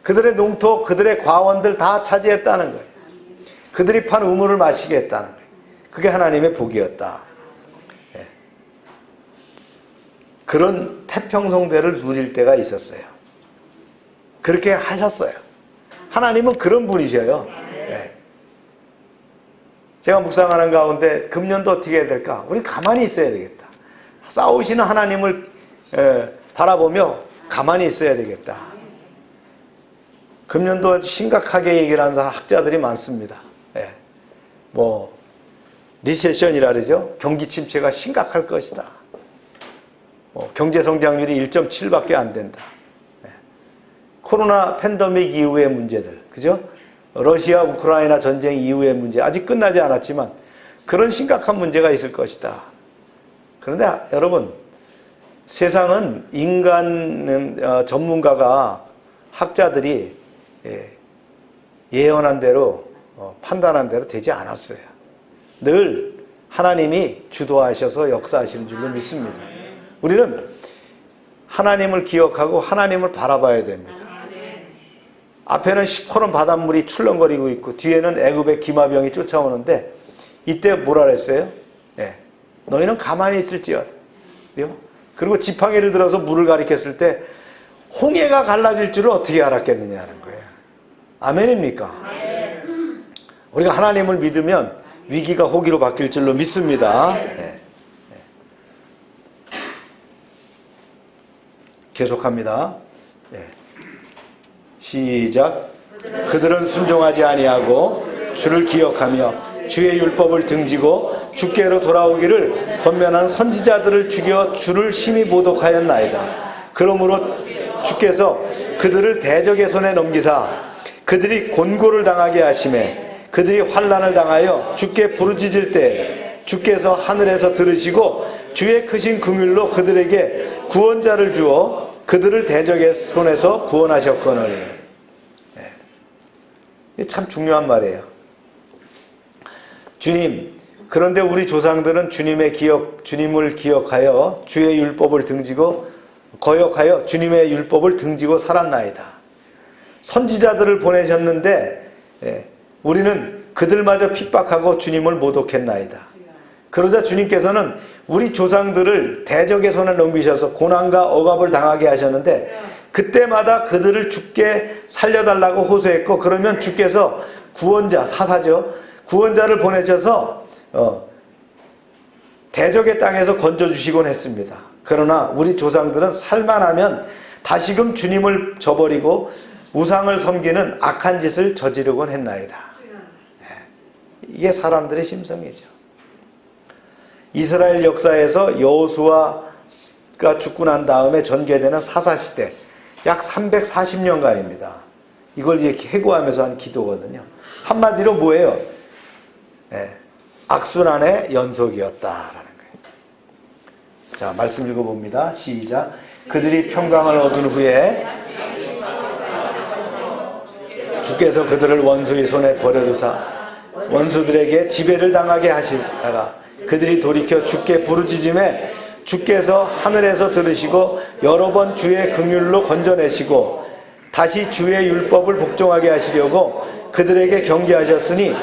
그들의 농토, 그들의 과원들 다 차지했다는 거예요. 그들이 판 우물을 마시게 했다는 거예요. 그게 하나님의 복이었다. 예. 그런 태평성대를 누릴 때가 있었어요. 그렇게 하셨어요. 하나님은 그런 분이셔요. 예. 제가 묵상하는 가운데 금년도 어떻게 해야 될까? 우리 가만히 있어야 되겠다. 싸우시는 하나님을 바라보며 가만히 있어야 되겠다. 금년도 심각하게 얘기를 하는 학자들이 많습니다. 예. 리세션이라 그러죠. 경기 침체가 심각할 것이다. 경제 성장률이 1.7밖에 안 된다. 예. 코로나 팬데믹 이후의 문제들, 그죠? 러시아 우크라이나 전쟁 이후의 문제, 아직 끝나지 않았지만 그런 심각한 문제가 있을 것이다. 그런데 여러분, 세상은 인간 전문가가 학자들이 예언한 대로 판단한 대로 되지 않았어요. 늘 하나님이 주도하셔서 역사하시는 줄로 믿습니다. 우리는 하나님을 기억하고 하나님을 바라봐야 됩니다. 앞에는 시퍼런 바닷물이 출렁거리고 있고 뒤에는 애굽의 기마병이 쫓아오는데 이때 뭐라 그랬어요? 너희는 가만히 있을지어다. 그리고 지팡이를 들어서 물을 가리켰을 때 홍해가 갈라질 줄을 어떻게 알았겠느냐는 거예요. 아멘입니까? 우리가 하나님을 믿으면 위기가 호기로 바뀔 줄로 믿습니다. 계속합니다. 시작. 그들은 순종하지 아니하고 주를 기억하며 주의 율법을 등지고 주께로 돌아오기를 권면한 선지자들을 죽여 주를 심히 모독하였나이다. 그러므로 주께서 그들을 대적의 손에 넘기사 그들이 곤고를 당하게 하시매 그들이 환난을 당하여 주께 부르짖을 때 주께서 하늘에서 들으시고 주의 크신 긍휼로 그들에게 구원자를 주어 그들을 대적의 손에서 구원하셨거늘. 이게 참 중요한 말이에요. 주님, 그런데 우리 조상들은 주님을 기억하여 주의 율법을 등지고 거역하여 주님의 율법을 등지고 살았나이다. 선지자들을 보내셨는데 우리는 그들마저 핍박하고 주님을 모독했나이다. 그러자 주님께서는 우리 조상들을 대적의 손에 넘기셔서 고난과 억압을 당하게 하셨는데 그때마다 그들을 죽게 살려달라고 호소했고 그러면 주께서 구원자, 사사죠. 구원자를 보내셔서 대적의 땅에서 건져주시곤 했습니다. 그러나 우리 조상들은 살만하면 다시금 주님을 저버리고 우상을 섬기는 악한 짓을 저지르곤 했나이다. 이게 사람들의 심성이죠. 이스라엘 역사에서 여호수아가 죽고 난 다음에 전개되는 사사시대 약 340년간입니다. 이걸 이렇게 해고하면서 한 기도거든요. 한마디로 뭐예요? 악순환의 연속이었다라는 거예요. 자, 말씀 읽어봅니다. 시작. 그들이 평강을 얻은 후에 주께서 그들을 원수의 손에 버려두사 원수들에게 지배를 당하게 하시다가 그들이 돌이켜 주께 부르짖음에 주께서 하늘에서 들으시고 여러 번 주의 긍휼로 건져내시고 다시 주의 율법을 복종하게 하시려고 그들에게 경계하셨으니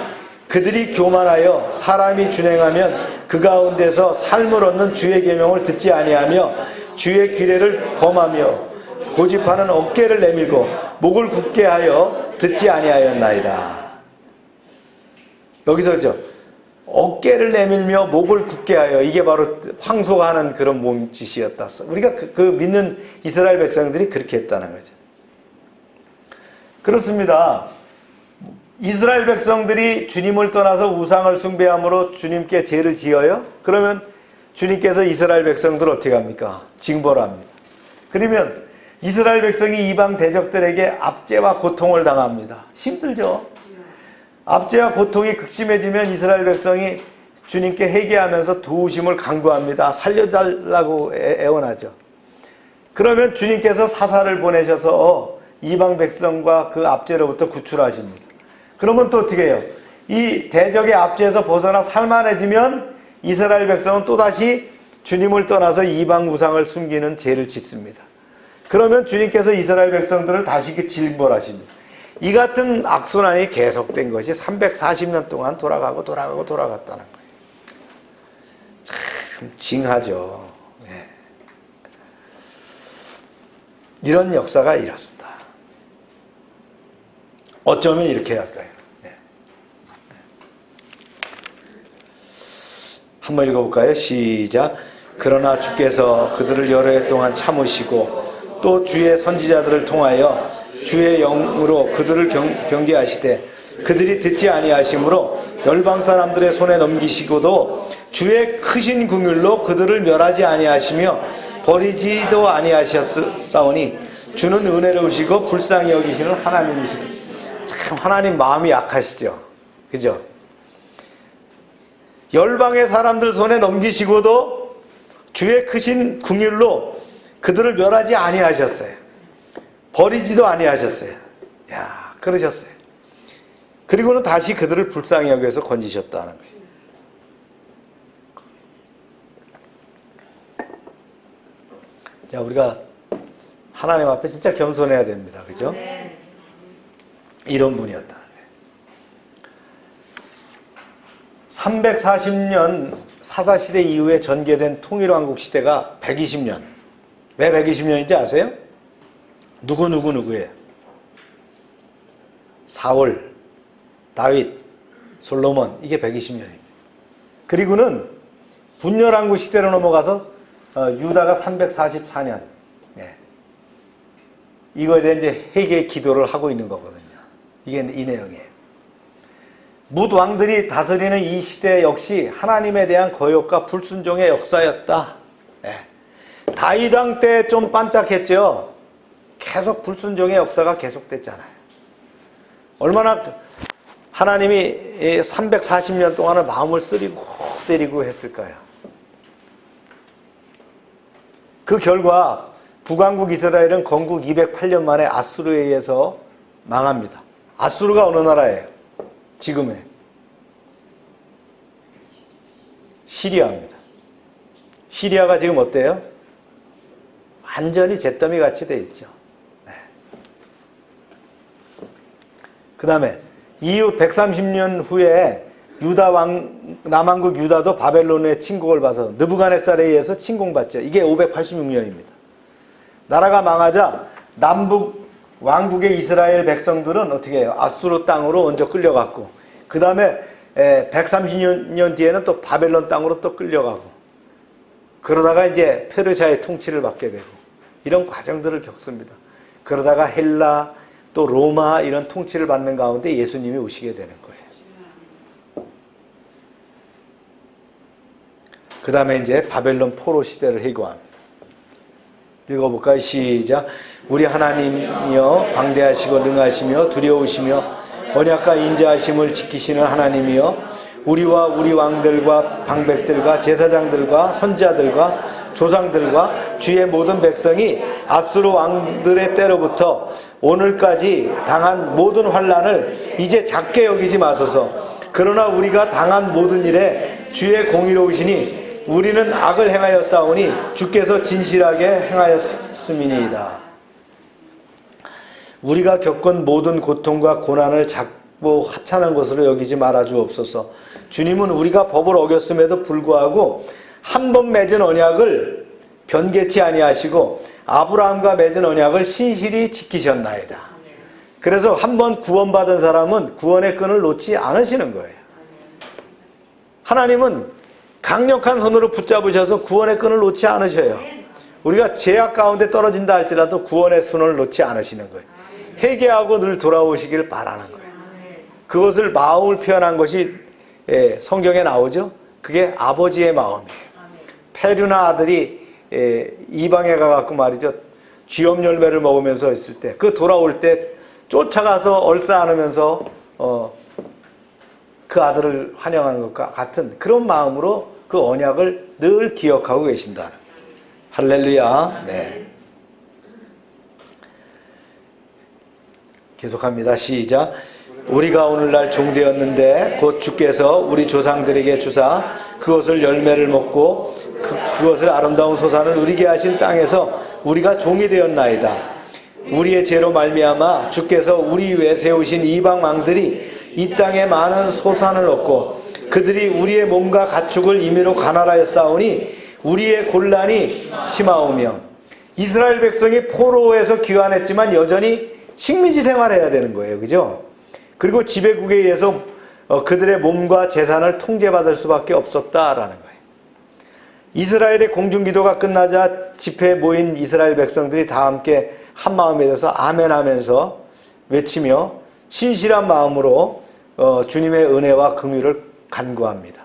그들이 교만하여 사람이 준행하면 그 가운데서 삶을 얻는 주의 계명을 듣지 아니하며 주의 규례를 범하며 고집하는 어깨를 내밀고 목을 굳게 하여 듣지 아니하였나이다. 여기서 그죠? 어깨를 내밀며 목을 굳게 하여, 이게 바로 황소가 하는 그런 몸짓이었다. 우리가 그 믿는 이스라엘 백성들이 그렇게 했다는 거죠. 그렇습니다. 이스라엘 백성들이 주님을 떠나서 우상을 숭배함으로 주님께 죄를 지어요? 그러면 주님께서 이스라엘 백성들을 어떻게 합니까? 징벌합니다. 그러면 이스라엘 백성이 이방 대적들에게 압제와 고통을 당합니다. 힘들죠? 압제와 고통이 극심해지면 이스라엘 백성이 주님께 회개하면서 도우심을 간구합니다. 살려달라고 애원하죠. 그러면 주님께서 사사를 보내셔서 이방 백성과 그 압제로부터 구출하십니다. 그러면 또 어떻게 해요? 이 대적의 압제에서 벗어나 살만해지면 이스라엘 백성은 또다시 주님을 떠나서 이방 우상을 숨기는 죄를 짓습니다. 그러면 주님께서 이스라엘 백성들을 다시 징벌하십니다. 이 같은 악순환이 계속된 것이 340년 동안 돌아갔다는 거예요. 참 징하죠. 네. 이런 역사가 이렇습니다. 어쩌면 이렇게 할까요? 네. 한번 읽어볼까요? 시작. 그러나 주께서 그들을 여러 해 동안 참으시고 또 주의 선지자들을 통하여 주의 영으로 그들을 경계하시되 그들이 듣지 아니하심으로 열방 사람들의 손에 넘기시고도 주의 크신 긍휼로 그들을 멸하지 아니하시며 버리지도 아니하셨사오니 주는 은혜로우시고 불쌍히 여기시는 하나님이시고. 참 하나님 마음이 약하시죠. 그죠? 열방의 사람들 손에 넘기시고도 주의 크신 긍휼로 그들을 멸하지 아니하셨어요. 버리지도 아니하셨어요. 야, 그러셨어요. 그리고는 다시 그들을 불쌍히 여겨서 건지셨다는 거예요. 자, 우리가 하나님 앞에 진짜 겸손해야 됩니다. 그죠? 이런 분이었다는 거예요. 340년 사사시대 이후에 전개된 통일왕국 시대가 120년. 왜 120년인지 아세요? 누구예요? 사울, 다윗, 솔로몬, 이게 120년입니다. 그리고는 분열왕국 시대로 넘어가서 유다가 344년. 네. 이거에 대해 이제 회개 기도를 하고 있는 거거든요. 이게 이 내용이에요. 뭇 왕들이 다스리는 이 시대 역시 하나님에 대한 거역과 불순종의 역사였다. 네. 다윗 왕 때 좀 반짝했죠. 계속 불순종의 역사가 계속됐잖아요. 얼마나 하나님이 340년 동안을 마음을 쓰리고 때리고 했을까요? 그 결과 북왕국 이스라엘은 건국 208년 만에 아수르에 의해서 망합니다. 아수르가 어느 나라예요? 지금의 시리아입니다. 시리아가 지금 어때요? 완전히 잿더미 같이 돼 있죠. 네. 그 다음에 이후 130년 후에 남왕국 유다도 바벨론의 침공을 봐서 느부갓네살에 의해서 침공받죠. 이게 586년입니다. 나라가 망하자 남북 왕국의 이스라엘 백성들은 어떻게 해요? 아수르 땅으로 먼저 끌려갔고, 그 다음에 130년 뒤에는 또 바벨론 땅으로 또 끌려가고, 그러다가 이제 페르시아의 통치를 받게 되고, 이런 과정들을 겪습니다. 그러다가 헬라 또 로마 이런 통치를 받는 가운데 예수님이 오시게 되는 거예요. 그 다음에 이제 바벨론 포로 시대를 회고합니다. 읽어볼까요? 시작. 우리 하나님이여 광대하시고 능하시며 두려우시며 언약과 인자하심을 지키시는 하나님이여 우리와 우리 왕들과 방백들과 제사장들과 선지자들과 조상들과 주의 모든 백성이 아수르 왕들의 때로부터 오늘까지 당한 모든 환난을 이제 작게 여기지 마소서. 그러나 우리가 당한 모든 일에 주의 공의로우시니 우리는 악을 행하였사오니 주께서 진실하게 행하였음이니이다. 우리가 겪은 모든 고통과 고난을 작고 하찮은 것으로 여기지 말아 주옵소서. 주님은 우리가 법을 어겼음에도 불구하고 한 번 맺은 언약을 변개치 아니하시고 아브라함과 맺은 언약을 신실히 지키셨나이다. 그래서 한 번 구원받은 사람은 구원의 끈을 놓지 않으시는 거예요. 하나님은 강력한 손으로 붙잡으셔서 구원의 끈을 놓지 않으셔요. 우리가 죄악 가운데 떨어진다 할지라도 구원의 손을 놓지 않으시는 거예요. 회개하고 늘 돌아오시길 바라는 거예요. 그것을 마음을 표현한 것이 성경에 나오죠. 그게 아버지의 마음이에요. 페류나 아들이 이방에 가갖고 말이죠, 쥐염 열매를 먹으면서 있을 때 그 돌아올 때 쫓아가서 얼싸 안으면서 그 아들을 환영하는 것과 같은 그런 마음으로 그 언약을 늘 기억하고 계신다. 할렐루야. 네. 계속합니다. 시작. 우리가 오늘날 종되었는데 곧 주께서 우리 조상들에게 주사 그것을 열매를 먹고 그것을 아름다운 소산을 누리게 하신 땅에서 우리가 종이 되었나이다. 우리의 죄로 말미암아 주께서 우리 위에 세우신 이방 왕들이 이 땅에 많은 소산을 얻고 그들이 우리의 몸과 가축을 임의로 관할하였사오니 우리의 곤란이 심하오며 이스라엘 백성이 포로에서 귀환했지만 여전히 식민지 생활해야 되는 거예요. 그죠? 그리고 지배국에 의해서 그들의 몸과 재산을 통제받을 수밖에 없었다라는 거예요. 이스라엘의 공중기도가 끝나자 집회에 모인 이스라엘 백성들이 다 함께 한마음에 돼서 아멘 하면서 외치며 신실한 마음으로 주님의 은혜와 긍휼을 간구합니다.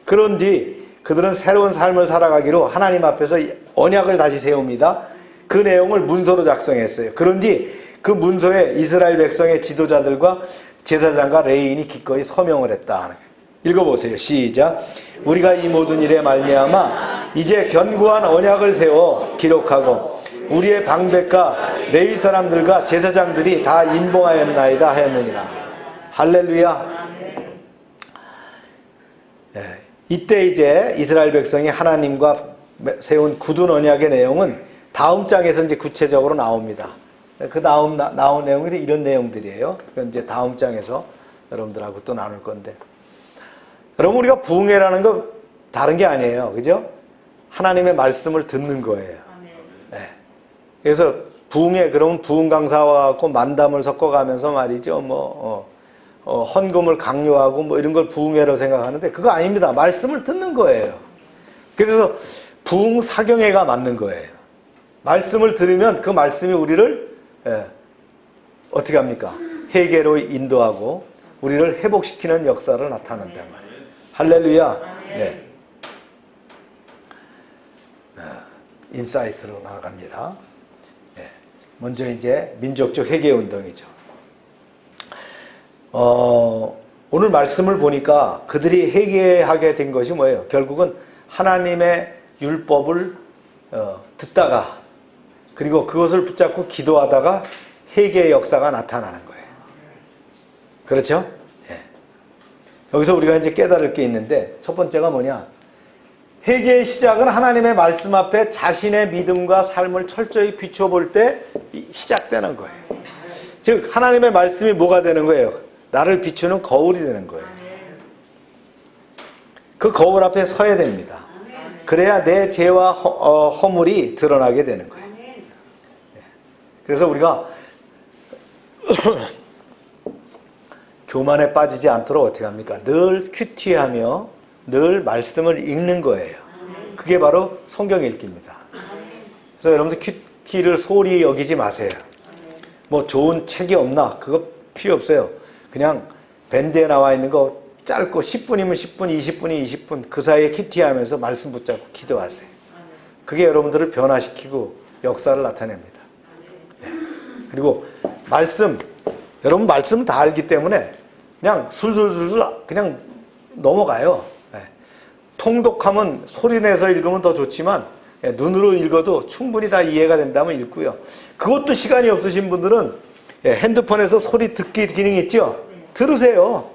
그런 뒤 그들은 새로운 삶을 살아가기로 하나님 앞에서 언약을 다시 세웁니다. 그 내용을 문서로 작성했어요. 그런 뒤 그 문서에 이스라엘 백성의 지도자들과 제사장과 레위인이 기꺼이 서명을 했다. 읽어보세요. 시작. 우리가 이 모든 일에 말미암아 이제 견고한 언약을 세워 기록하고 우리의 방백과 레위 사람들과 제사장들이 다 인봉하였나이다 하였느니라. 할렐루야. 네. 이때 이제 이스라엘 백성이 하나님과 세운 굳은 언약의 내용은 다음 장에서 이제 구체적으로 나옵니다. 그 다음 나온 내용이 이런 내용들이에요. 그건 이제 다음 장에서 여러분들하고 또 나눌 건데. 여러분, 우리가 부흥회라는 거 다른 게 아니에요. 그죠? 하나님의 말씀을 듣는 거예요. 네. 그래서 부흥회, 그러면 부흥 강사와 갖고 만담을 섞어가면서 말이죠. 헌금을 강요하고 뭐 이런 걸 부흥회로 생각하는데 그거 아닙니다. 말씀을 듣는 거예요. 그래서 부흥 사경회가 맞는 거예요. 말씀을 들으면 그 말씀이 우리를 어떻게 합니까? 회개로 인도하고 우리를 회복시키는 역사를 나타낸단 말이에요. 할렐루야. 네. 인사이트로 나아갑니다. 네. 먼저 이제 민족적 회개 운동이죠. 오늘 말씀을 보니까 그들이 회개하게 된 것이 뭐예요? 결국은 하나님의 율법을 듣다가 그리고 그것을 붙잡고 기도하다가 회개의 역사가 나타나는 거예요. 그렇죠? 예. 여기서 우리가 이제 깨달을 게 있는데 첫 번째가 뭐냐? 회개의 시작은 하나님의 말씀 앞에 자신의 믿음과 삶을 철저히 비추어 볼 때 시작되는 거예요. 즉 하나님의 말씀이 뭐가 되는 거예요? 나를 비추는 거울이 되는 거예요. 그 거울 앞에 서야 됩니다. 그래야 내 죄와 허물이 드러나게 되는 거예요. 그래서 우리가 교만에 빠지지 않도록 어떻게 합니까? 늘 큐티하며 늘 말씀을 읽는 거예요. 그게 바로 성경 읽기입니다. 그래서 여러분들 큐티를 소홀히 여기지 마세요. 뭐 좋은 책이 없나? 그거 필요 없어요. 그냥 밴드에 나와 있는 거 짧고 10분이면 10분, 20분이 20분 그 사이에 큐티하면서 말씀 붙잡고 기도하세요. 그게 여러분들을 변화시키고 역사를 나타냅니다. 그리고 말씀, 여러분 말씀 다 알기 때문에 그냥 술술술 그냥 넘어가요. 통독하면 소리내서 읽으면 더 좋지만 눈으로 읽어도 충분히 다 이해가 된다면 읽고요. 그것도 시간이 없으신 분들은 핸드폰에서 소리 듣기 기능 있죠? 들으세요.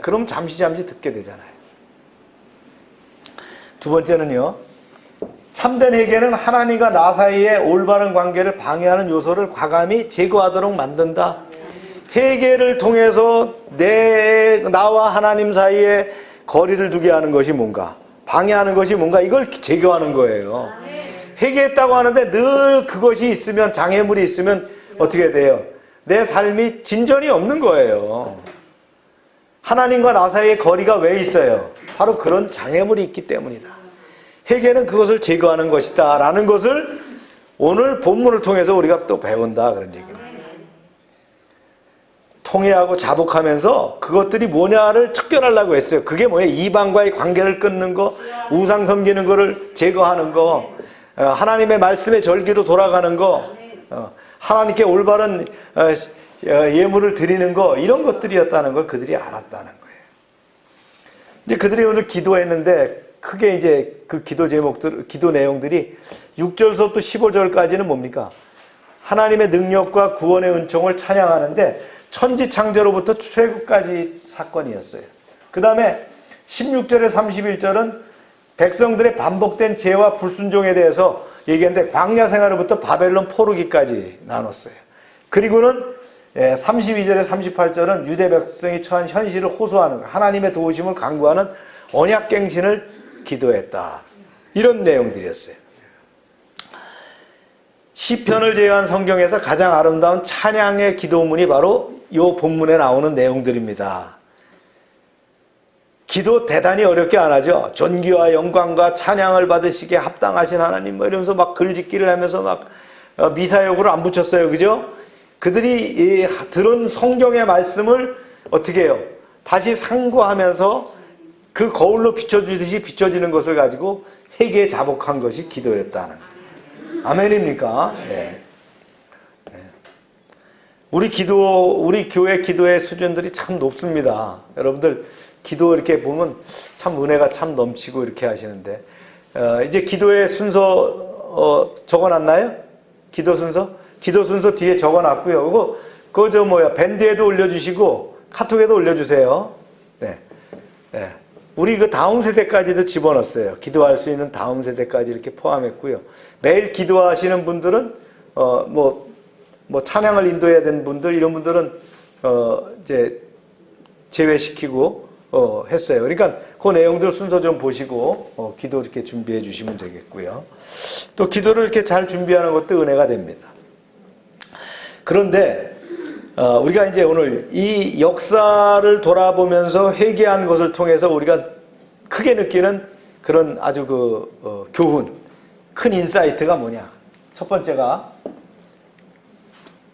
그럼 잠시 듣게 되잖아요. 두 번째는요, 참된 회개는 하나님과 나 사이의 올바른 관계를 방해하는 요소를 과감히 제거하도록 만든다. 회개를 통해서 나와 하나님 사이에 거리를 두게 하는 것이 뭔가, 방해하는 것이 뭔가, 이걸 제거하는 거예요. 회개했다고 하는데 늘 그것이 있으면, 장애물이 있으면 어떻게 돼요? 내 삶이 진전이 없는 거예요. 하나님과 나 사이의 거리가 왜 있어요? 바로 그런 장애물이 있기 때문이다. 회개는 그것을 제거하는 것이다 라는 것을 오늘 본문을 통해서 우리가 또 배운다, 그런 얘기입니다. 통회하고 자복하면서 그것들이 뭐냐를 척결하려고 했어요. 그게 뭐예요? 이방과의 관계를 끊는 거, 우상 섬기는 거를 제거하는 거, 하나님의 말씀의 절기로 돌아가는 거, 하나님께 올바른 예물을 드리는 거, 이런 것들이었다는 걸 그들이 알았다는 거예요. 이제 그들이 오늘 기도했는데 크게 이제 그 기도 제목들, 기도 내용들이 6절서부터 15절까지는 뭡니까? 하나님의 능력과 구원의 은총을 찬양하는데 천지 창조로부터 출애굽까지 사건이었어요. 그 다음에 16절에 31절은 백성들의 반복된 죄와 불순종에 대해서 얘기했는데 광야 생활로부터 바벨론 포르기까지 나눴어요. 그리고는 32절에 38절은 유대 백성이 처한 현실을 호소하는 거, 하나님의 도우심을 간구하는 언약갱신을 기도했다. 이런 내용들이었어요. 시편을 제외한 성경에서 가장 아름다운 찬양의 기도문이 바로 이 본문에 나오는 내용들입니다. 기도 대단히 어렵게 안 하죠. 존귀와 영광과 찬양을 받으시기에 합당하신 하나님, 뭐 이러면서 막 글짓기를 하면서 막 미사역으로 안 붙였어요. 그죠? 그들이 들은 성경의 말씀을 어떻게 해요? 다시 상고하면서 그 거울로 비춰주듯이 비춰지는 것을 가지고 회개에 자복한 것이 기도였다는 거예요. 아멘입니까? 네. 우리 교회 기도의 수준들이 참 높습니다. 여러분들 기도 이렇게 보면 참 은혜가 참 넘치고 이렇게 하시는데, 이제 기도의 순서 적어놨나요? 기도 순서? 기도 순서 뒤에 적어놨고요. 그거 밴드에도 올려주시고 카톡에도 올려주세요. 네. 네. 우리 그 다음 세대까지도 집어넣었어요. 기도할 수 있는 다음 세대까지 이렇게 포함했고요. 매일 기도하시는 분들은 찬양을 인도해야 되는 분들, 이런 분들은 이제 제외시키고 했어요. 그러니까 그 내용들 순서 좀 보시고 기도 이렇게 준비해 주시면 되겠고요. 또 기도를 이렇게 잘 준비하는 것도 은혜가 됩니다. 그런데 우리가 이제 오늘 이 역사를 돌아보면서 회개한 것을 통해서 우리가 크게 느끼는 그런 아주 교훈, 큰 인사이트가 뭐냐? 첫 번째가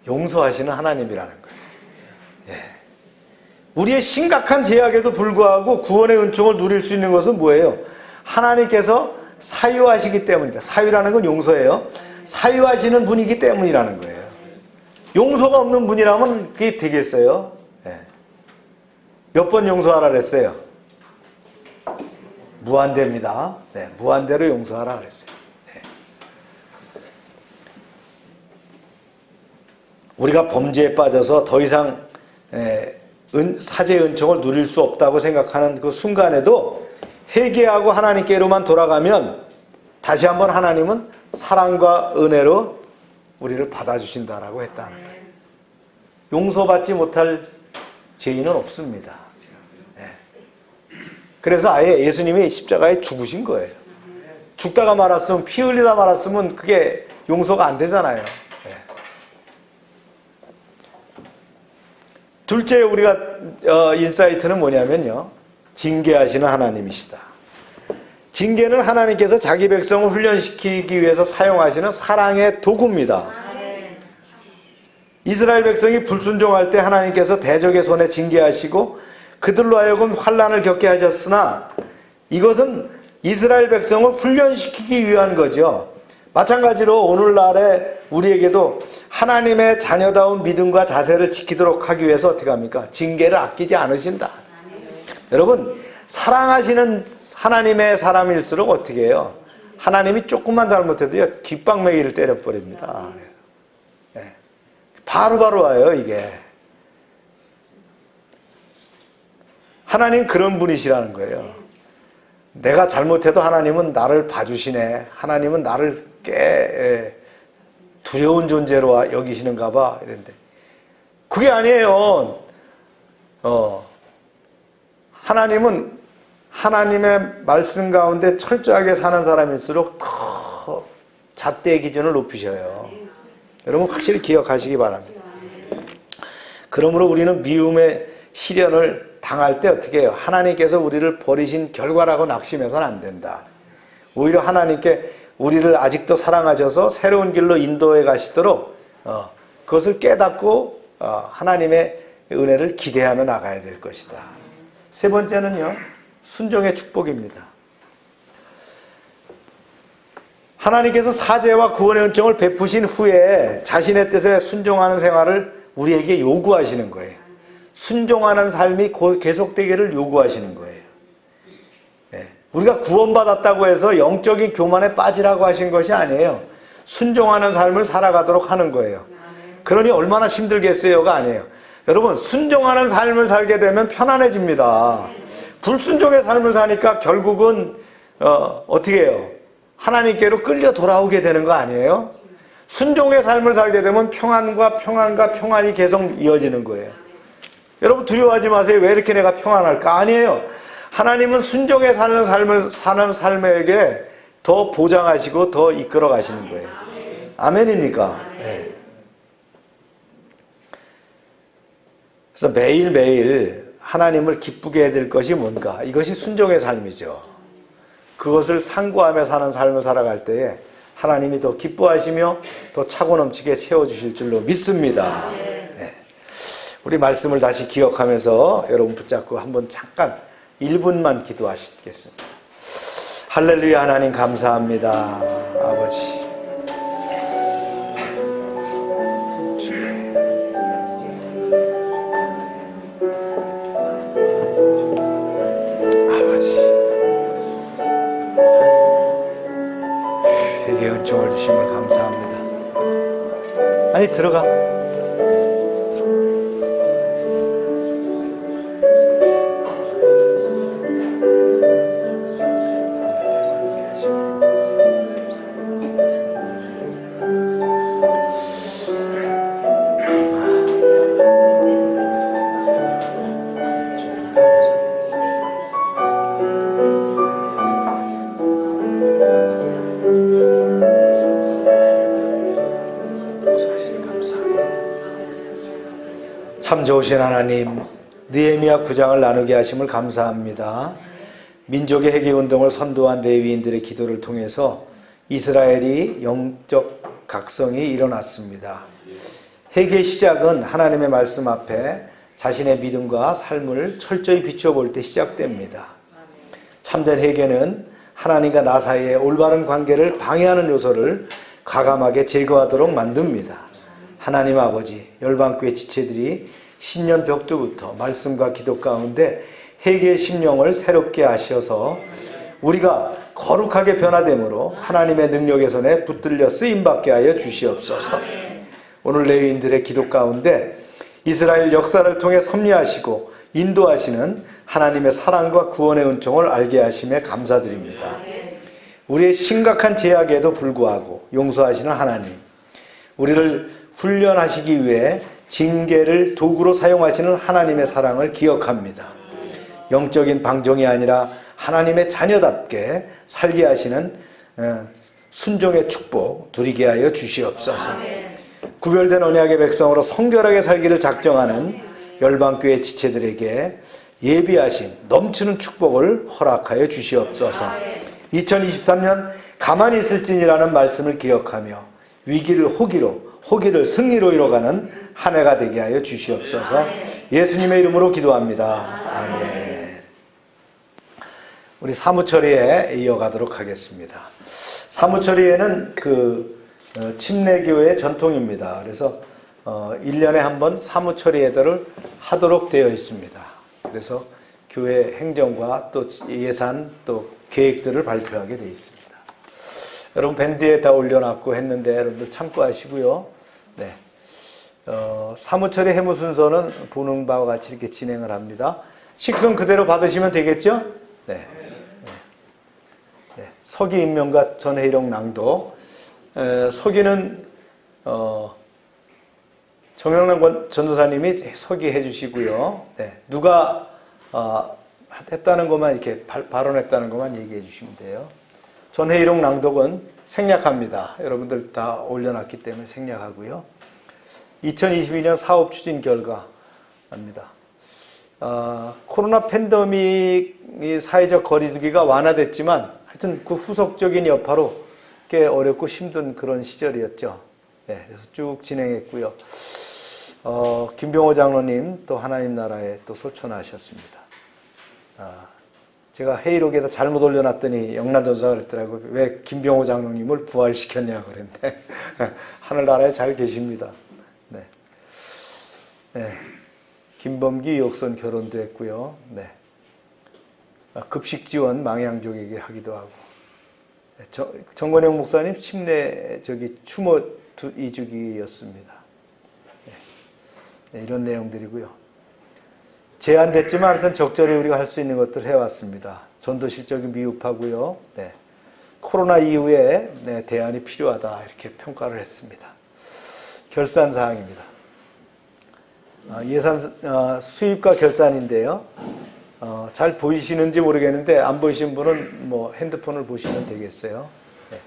용서하시는 하나님이라는 거예요. 예. 우리의 심각한 죄악에도 불구하고 구원의 은총을 누릴 수 있는 것은 뭐예요? 하나님께서 사유하시기 때문이다. 사유라는 건 용서예요. 사유하시는 분이기 때문이라는 거예요. 용서가 없는 분이라면 그게 되겠어요? 예. 몇 번 용서하라 그랬어요? 무한대입니다. 네, 무한대로 용서하라 그랬어요. 네. 우리가 범죄에 빠져서 더 이상 사죄의 은총을 누릴 수 없다고 생각하는 그 순간에도 회개하고 하나님께로만 돌아가면 다시 한번 하나님은 사랑과 은혜로 우리를 받아주신다라고 했다는 거예요. 용서받지 못할 죄인은 없습니다. 네. 그래서 아예 예수님이 십자가에 죽으신 거예요. 죽다가 말았으면, 피 흘리다 말았으면 그게 용서가 안 되잖아요. 네. 둘째 우리가 인사이트는 뭐냐면요, 징계하시는 하나님이시다. 징계는 하나님께서 자기 백성을 훈련시키기 위해서 사용하시는 사랑의 도구입니다. 이스라엘 백성이 불순종할 때 하나님께서 대적의 손에 징계하시고 그들로 하여금 환난을 겪게 하셨으나 이것은 이스라엘 백성을 훈련시키기 위한 거죠. 마찬가지로 오늘날에 우리에게도 하나님의 자녀다운 믿음과 자세를 지키도록 하기 위해서 어떻게 합니까? 징계를 아끼지 않으신다. 여러분, 사랑하시는 하나님의 사람일수록 어떻게 해요? 하나님이 조금만 잘못해도요, 귓방맹이를 때려버립니다. 네. 바로바로 와요, 이게. 하나님 그런 분이시라는 거예요. 내가 잘못해도 하나님은 나를 봐주시네. 하나님은 나를 꽤 두려운 존재로 여기시는가 봐. 이런데 그게 아니에요. 하나님은 하나님의 말씀 가운데 철저하게 사는 사람일수록 더 잣대의 기준을 높이셔요. 여러분 확실히 기억하시기 바랍니다. 그러므로 우리는 미움의 시련을 당할 때 어떻게 해요? 하나님께서 우리를 버리신 결과라고 낙심해서는 안 된다. 오히려 하나님께 우리를 아직도 사랑하셔서 새로운 길로 인도해 가시도록 그것을 깨닫고 하나님의 은혜를 기대하며 나가야 될 것이다. 세 번째는요, 순종의 축복입니다. 하나님께서 사죄와 구원의 은총을 베푸신 후에 자신의 뜻에 순종하는 생활을 우리에게 요구하시는 거예요. 순종하는 삶이 계속되기를 요구하시는 거예요. 우리가 구원받았다고 해서 영적인 교만에 빠지라고 하신 것이 아니에요. 순종하는 삶을 살아가도록 하는 거예요. 그러니 얼마나 힘들겠어요가 아니에요. 여러분, 순종하는 삶을 살게 되면 편안해집니다. 불순종의 삶을 사니까 결국은 어떻게 해요? 하나님께로 끌려 돌아오게 되는 거 아니에요? 순종의 삶을 살게 되면 평안과 평안이 계속 이어지는 거예요. 여러분 두려워하지 마세요. 왜 이렇게 내가 평안할까? 아니에요. 하나님은 순종의 사는 삶에게 더 보장하시고 더 이끌어 가시는 거예요. 아멘입니까? 네. 그래서 매일매일 하나님을 기쁘게 해야 될 것이 뭔가? 이것이 순종의 삶이죠. 그것을 상고하며 사는 삶을 살아갈 때에 하나님이 더 기뻐하시며 더 차고 넘치게 채워주실 줄로 믿습니다. 네. 우리 말씀을 다시 기억하면서 여러분 붙잡고 한번 잠깐 1분만 기도하시겠습니다. 할렐루야. 하나님 감사합니다. 아버지, 회개의 은총을 주심을 감사합니다. 아니 들어가. 참 좋으신 하나님, 느헤미야 9장을 나누게 하심을 감사합니다. 민족의 회개운동을 선도한 레위인들의 기도를 통해서 이스라엘이 영적 각성이 일어났습니다. 회개의 시작은 하나님의 말씀 앞에 자신의 믿음과 삶을 철저히 비춰볼 때 시작됩니다. 참된 회개는 하나님과 나 사이의 올바른 관계를 방해하는 요소를 과감하게 제거하도록 만듭니다. 하나님 아버지, 열방교회 지체들이 신년 벽두부터 말씀과 기도 가운데 회개의 심령을 새롭게 하셔서 우리가 거룩하게 변화됨으로 하나님의 능력의 손에 붙들려 쓰임받게 하여 주시옵소서. 오늘 레위인들의 기도 가운데 이스라엘 역사를 통해 섭리하시고 인도하시는 하나님의 사랑과 구원의 은총을 알게 하심에 감사드립니다. 우리의 심각한 제약에도 불구하고 용서하시는 하나님, 우리를 훈련하시기 위해 징계를 도구로 사용하시는 하나님의 사랑을 기억합니다. 영적인 방종이 아니라 하나님의 자녀답게 살게 하시는 순종의 축복 누리게 하여 주시옵소서. 구별된 언약의 백성으로 성결하게 살기를 작정하는 열방교회 지체들에게 예비하신 넘치는 축복을 허락하여 주시옵소서. 2023년 가만히 있을지니라는 말씀을 기억하며 위기를 호기를 승리로 이뤄가는 한 해가 되게 하여 주시옵소서. 예수님의 이름으로 기도합니다. 아멘. 우리 사무처리에 이어가도록 하겠습니다. 사무처리에는 침례교회의 전통입니다. 그래서 1년에 한 번 사무처리회를 하도록 되어 있습니다. 그래서 교회 행정과 또 예산 또 계획들을 발표하게 되어 있습니다. 여러분 밴드에 다 올려놨고 했는데 여러분들 참고하시고요. 네. 사무처리 해무 순서는 보는 바와 같이 이렇게 진행을 합니다. 식성 그대로 받으시면 되겠죠? 네. 네. 서기 임명과 전회일록 낭독. 서기는 정영란 전도사님이 서기해 주시고요. 네. 누가 했다는 것만 이렇게 발언했다는 것만 얘기해 주시면 돼요. 전회일록 낭독은 생략합니다. 여러분들 다 올려놨기 때문에 생략하고요. 2022년 사업 추진 결과입니다. 코로나 팬데믹이 사회적 거리두기가 완화됐지만 하여튼 그 후속적인 여파로 꽤 어렵고 힘든 그런 시절이었죠. 네, 그래서 쭉 진행했고요. 김병호 장로님 또 하나님 나라에 또 소천하셨습니다. 제가 회의록에다 잘못 올려놨더니 영란전사가 그랬더라고요. 왜 김병호 장로님을 부활시켰냐 그랬는데 하늘나라에 잘 계십니다. 네. 네. 김범기 유옥선 결혼도 했고요. 네. 급식 지원 망향족에게 하기도 하고. 네. 정건영 목사님 침례 추모 이주기였습니다. 네. 네. 이런 내용들이고요. 제한됐지만 하여튼 적절히 우리가 할 수 있는 것들 해왔습니다. 전도 실적이 미흡하고요. 네. 코로나 이후에 네, 대안이 필요하다 이렇게 평가를 했습니다. 결산 사항입니다. 예산 수입과 결산인데요. 잘 보이시는지 모르겠는데 안 보이신 분은 뭐 핸드폰을 보시면 되겠어요. 네.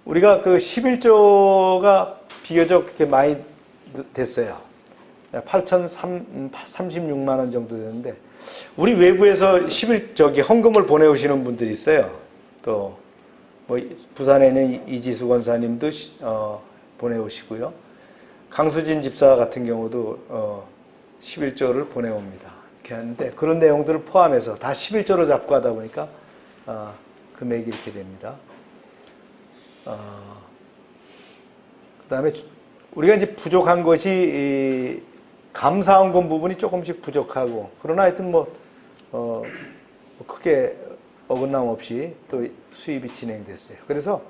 우리가 그 11조가 비교적 그렇게 많이 됐어요. 8,036만 원 정도 되는데 우리 외부에서 헌금을 보내오시는 분들이 있어요. 또 뭐 부산에 있는 이지수 권사님도 보내오시고요. 강수진 집사 같은 경우도 11조를 보내옵니다. 이렇게 하는데 그런 내용들을 포함해서 다 11조로 잡고 하다 보니까 금액이 이렇게 됩니다. 그 다음에 우리가 이제 부족한 것이 감사헌금 부분이 조금씩 부족하고 그러나 하여튼 크게 어긋남 없이 또 수입이 진행됐어요. 그래서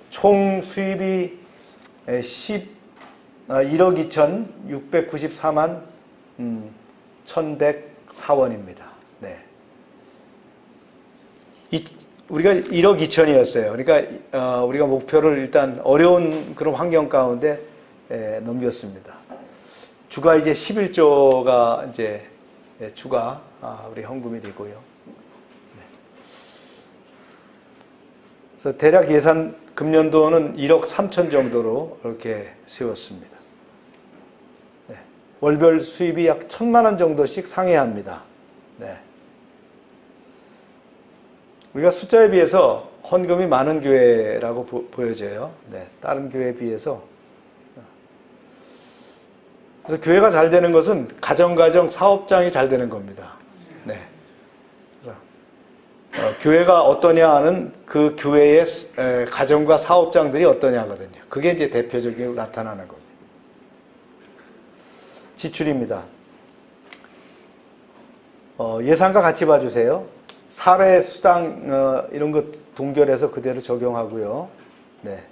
총 수입이 1억 2,694만 1,104원입니다. 네. 우리가 1억 2천이었어요. 그러니까 우리가 목표를 일단 어려운 그런 환경 가운데 넘겼습니다. 주가 이제 11조가 이제 주가 우리 헌금이 되고요. 네. 그래서 대략 예산 금년도는 1억 3천 정도로 이렇게 세웠습니다. 네. 월별 수입이 약 1,000만 원 정도씩 상회합니다. 네. 우리가 숫자에 비해서 헌금이 많은 교회라고 보여져요. 네. 다른 교회에 비해서. 그래서 교회가 잘 되는 것은 가정 사업장이 잘 되는 겁니다. 네. 그래서 교회가 어떠냐 하는 그 교회의 가정과 사업장들이 어떠냐거든요. 그게 이제 대표적으로 나타나는 겁니다. 지출입니다. 예산과 같이 봐주세요. 사례, 수당 이런 것 동결해서 그대로 적용하고요. 네.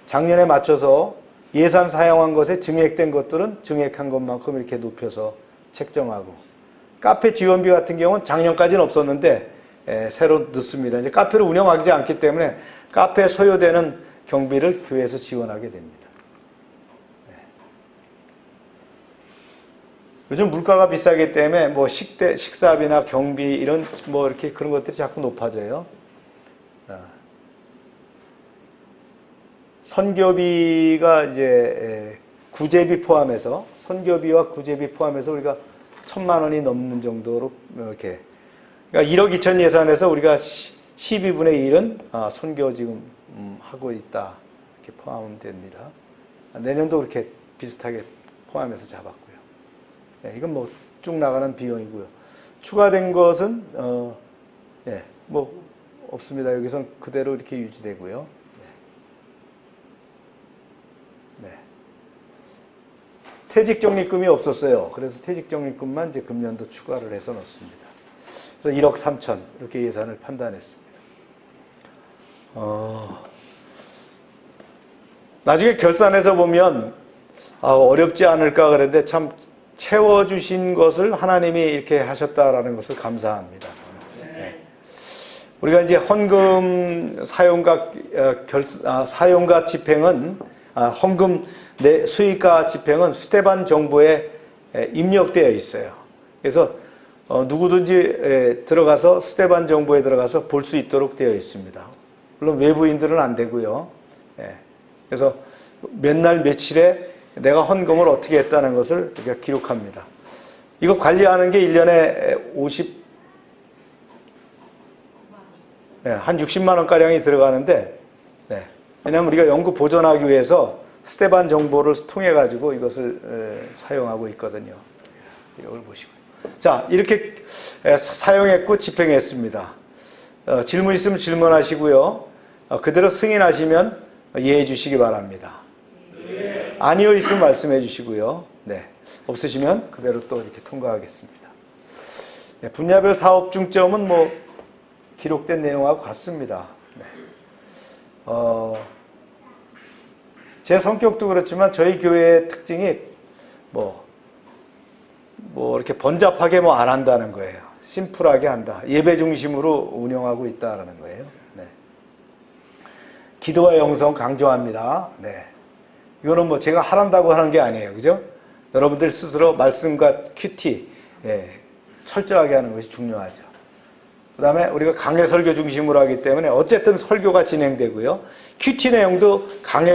작년에 맞춰서 예산 사용한 것에 증액된 것들은 증액한 것만큼 이렇게 높여서 책정하고 카페 지원비 같은 경우는 작년까지는 없었는데 새로 넣습니다. 이제 카페를 운영하지 않기 때문에 카페에 소요되는 경비를 교회에서 지원하게 됩니다. 네. 요즘 물가가 비싸기 때문에 뭐 식사비나 경비 이런 뭐 이렇게 그런 것들이 자꾸 높아져요. 선교비가 이제 구제비 포함해서 선교비와 구제비 포함해서 우리가 1,000만 원이 넘는 정도로 이렇게 그러니까 1억 2천 예산에서 우리가 12분의 1은 선교 지금 하고 있다 이렇게 포함하면 됩니다. 내년도 그렇게 비슷하게 포함해서 잡았고요. 네, 이건 뭐 쭉 나가는 비용이고요. 추가된 것은 뭐 없습니다. 여기선 그대로 이렇게 유지되고요. 네. 퇴직적립금이 없었어요. 그래서 퇴직적립금만 이제 금년도 추가를 해서 넣습니다. 그래서 1억 3천 이렇게 예산을 판단했습니다. 나중에 결산해서 보면 어렵지 않을까 그랬는데 참 채워주신 것을 하나님이 이렇게 하셨다라는 것을 감사합니다. 네. 우리가 이제 헌금 사용과 집행은 헌금 수익과 집행은 스테반 정보에 입력되어 있어요. 그래서 누구든지 들어가서 스테반 정보에 들어가서 볼 수 있도록 되어 있습니다. 물론 외부인들은 안 되고요. 그래서 몇 날 며칠에 내가 헌금을 어떻게 했다는 것을 우리가 기록합니다. 이거 관리하는 게 1년에 한 60만 원가량이 들어가는데, 왜냐하면 우리가 연구 보존하기 위해서 스테반 정보를 통해 가지고 이것을 사용하고 있거든요. 이걸 보시고요. 자, 이렇게 사용했고 집행했습니다. 질문 있으면 질문하시고요. 그대로 승인하시면 이해해 주시기 바랍니다. 아니요 있으면 말씀해 주시고요. 네, 없으시면 그대로 또 이렇게 통과하겠습니다. 분야별 사업 중점은 뭐 기록된 내용하고 같습니다. 제 성격도 그렇지만 저희 교회의 특징이 뭐 이렇게 번잡하게 안 한다는 거예요. 심플하게 한다. 예배 중심으로 운영하고 있다라는 거예요. 네. 기도와 영성 강조합니다. 네. 이거는 뭐 제가 하란다고 하는 게 아니에요. 그죠? 여러분들 스스로 말씀과 큐티, 철저하게 하는 것이 중요하죠. 그 다음에 우리가 강해 설교 중심으로 하기 때문에 어쨌든 설교가 진행되고요. 큐티 내용도 강해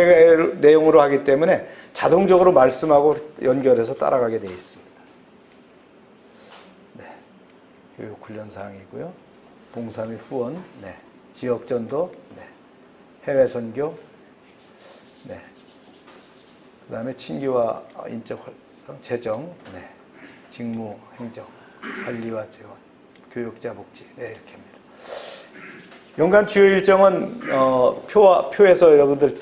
내용으로 하기 때문에 자동적으로 말씀하고 연결해서 따라가게 되어 있습니다. 네. 교육 훈련 사항이고요. 봉사 및 후원, 지역전도, 해외 선교, 그 다음에 친교와 인적 활성, 재정, 직무, 행정, 관리와 재원, 교육자 복지, 이렇게 합니다. 연간 주요 일정은 표에서 여러분들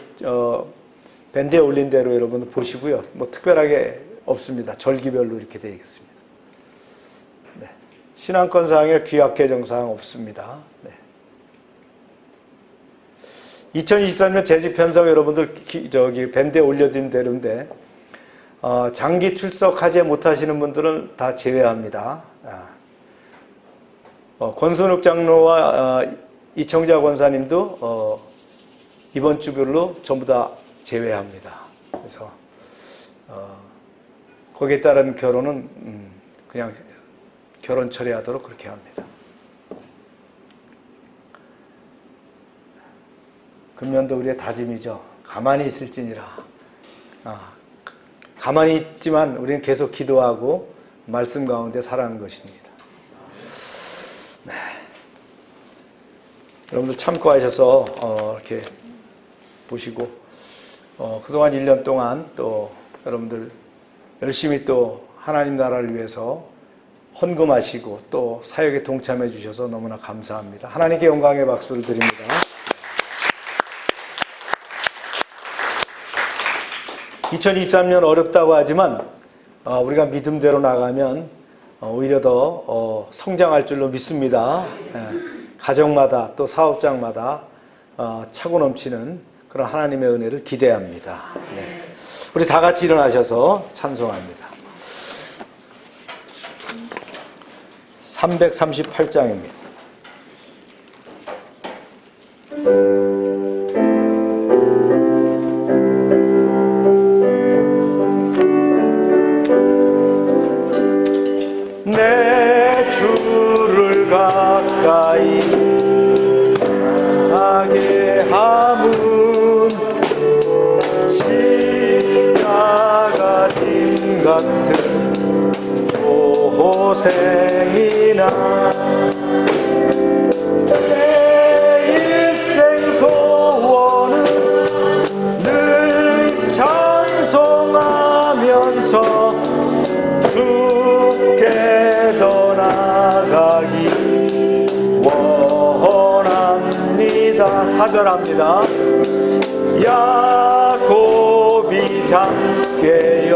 밴드에 올린 대로 여러분들 보시고요. 뭐 특별하게 없습니다. 절기별로 이렇게 되어 있습니다. 신앙권 사항에 귀학 개정 사항 없습니다. 2023년 재직 편성 여러분들 밴드에 올려드린 대로인데 장기 출석하지 못하시는 분들은 다 제외합니다. 권순욱 장로와 이청자 권사님도 이번 주별로 전부 다 제외합니다. 그래서 거기에 따른 결혼은 그냥 결혼 처리하도록 그렇게 합니다. 금년도 우리의 다짐이죠. 가만히 있을지니라. 가만히 있지만 우리는 계속 기도하고 말씀 가운데 살아가는 것입니다. 네. 여러분들 참고하셔서 이렇게 보시고 그동안 1년 동안 또 여러분들 열심히 또 하나님 나라를 위해서 헌금하시고 또 사역에 동참해 주셔서 너무나 감사합니다. 하나님께 영광의 박수를 드립니다. (2023년) 어렵다고 하지만 우리가 믿음대로 나가면 오히려 더 성장할 줄로 믿습니다. 가정마다 또 사업장마다 차고 넘치는 그런 하나님의 은혜를 기대합니다. 우리 다 같이 일어나셔서 찬송합니다. 338장입니다. 내 주를 가까이 하게 함은 십자가 짐 같은 고생이나 내 일생 소원은 늘 찬송하면서 주께 더 나아가기 원합니다. 4절합니다. 야곱이 잠깨어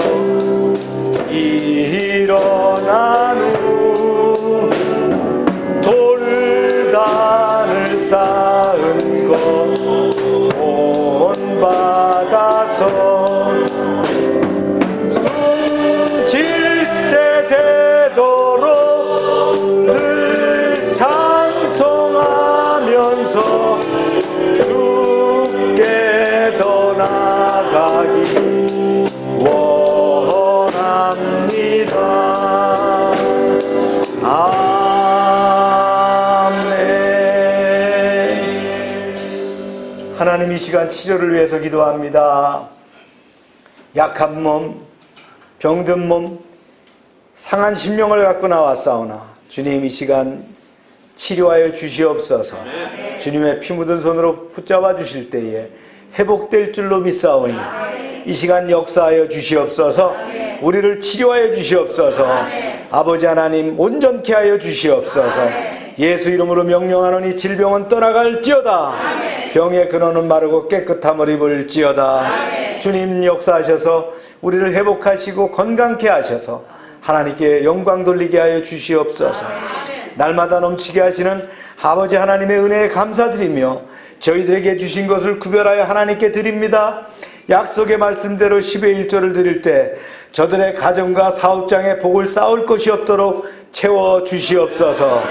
일어난 후 돌단을 쌓은 것 본받아서 숨질 나아가기 원합니다. 아멘. 하나님, 이 시간 치료를 위해서 기도합니다. 약한 몸, 병든 몸, 상한 심령을 갖고 나왔사오나 주님, 이 시간 치료하여 주시옵소서. 주님의 피 묻은 손으로 붙잡아 주실 때에 회복될 줄로 믿사오니 이 시간 역사하여 주시옵소서. 우리를 치료하여 주시옵소서. 아버지 하나님, 온전케 하여 주시옵소서. 예수 이름으로 명령하노니 질병은 떠나갈지어다. 병의 근원은 마르고 깨끗함을 입을지어다. 주님 역사하셔서 우리를 회복하시고 건강케 하셔서 하나님께 영광 돌리게 하여 주시옵소서. 날마다 넘치게 하시는 아버지 하나님의 은혜에 감사드리며 저희들에게 주신 것을 구별하여 하나님께 드립니다. 약속의 말씀대로 10의 1조를 드릴 때 저들의 가정과 사업장에 복을 쌓을 것이 없도록 채워 주시옵소서.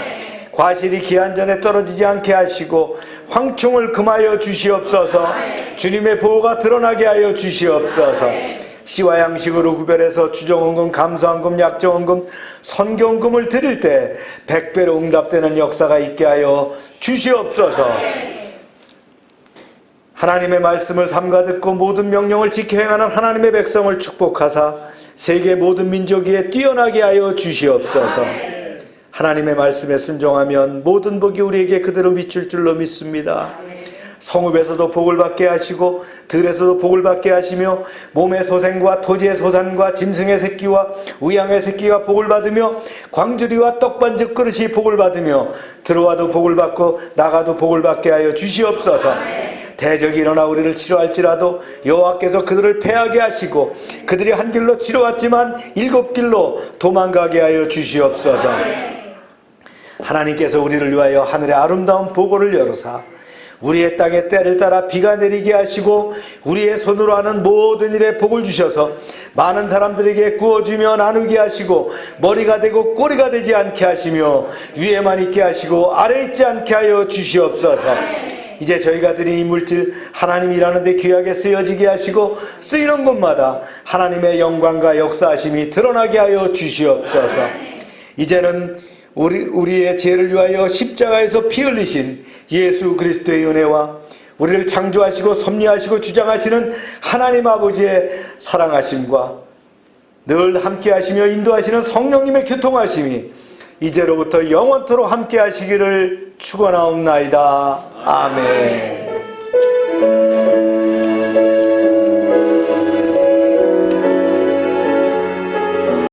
과실이 기한 전에 떨어지지 않게 하시고 황충을 금하여 주시옵소서. 주님의 보호가 드러나게 하여 주시옵소서. 씨와 양식으로 구별해서 주정원금, 감사원금, 약정원금, 선경금을 드릴 때 100배로 응답되는 역사가 있게 하여 주시옵소서. 하나님의 말씀을 삼가 듣고 모든 명령을 지켜 행하는 하나님의 백성을 축복하사 세계 모든 민족 위에 뛰어나게 하여 주시옵소서. 하나님의 말씀에 순종하면 모든 복이 우리에게 그대로 미칠 줄로 믿습니다. 성읍에서도 복을 받게 하시고 들에서도 복을 받게 하시며 몸의 소생과 토지의 소산과 짐승의 새끼와 우양의 새끼가 복을 받으며 광주리와 떡반죽 그릇이 복을 받으며 들어와도 복을 받고 나가도 복을 받게 하여 주시옵소서. 대적이 일어나 우리를 치료할지라도 여호와께서 그들을 패하게 하시고 그들이 한 길로 치러왔지만 7길로 도망가게 하여 주시옵소서. 하나님께서 우리를 위하여 하늘의 아름다운 보고를 열어사 우리의 땅에 때를 따라 비가 내리게 하시고 우리의 손으로 하는 모든 일에 복을 주셔서 많은 사람들에게 구워주며 나누게 하시고 머리가 되고 꼬리가 되지 않게 하시며 위에만 있게 하시고 아래에 있지 않게 하여 주시옵소서. 이제 저희가 드린 이 물질 하나님 일하는 데 귀하게 쓰여지게 하시고 쓰이는 곳마다 하나님의 영광과 역사하심이 드러나게 하여 주시옵소서. 이제는 우리의 죄를 위하여 십자가에서 피 흘리신 예수 그리스도의 은혜와 우리를 창조하시고 섭리하시고 주장하시는 하나님 아버지의 사랑하심과 늘 함께 하시며 인도하시는 성령님의 교통하심이 이제로부터 영원토록 함께 하시기를 축원하옵나이다. 아멘.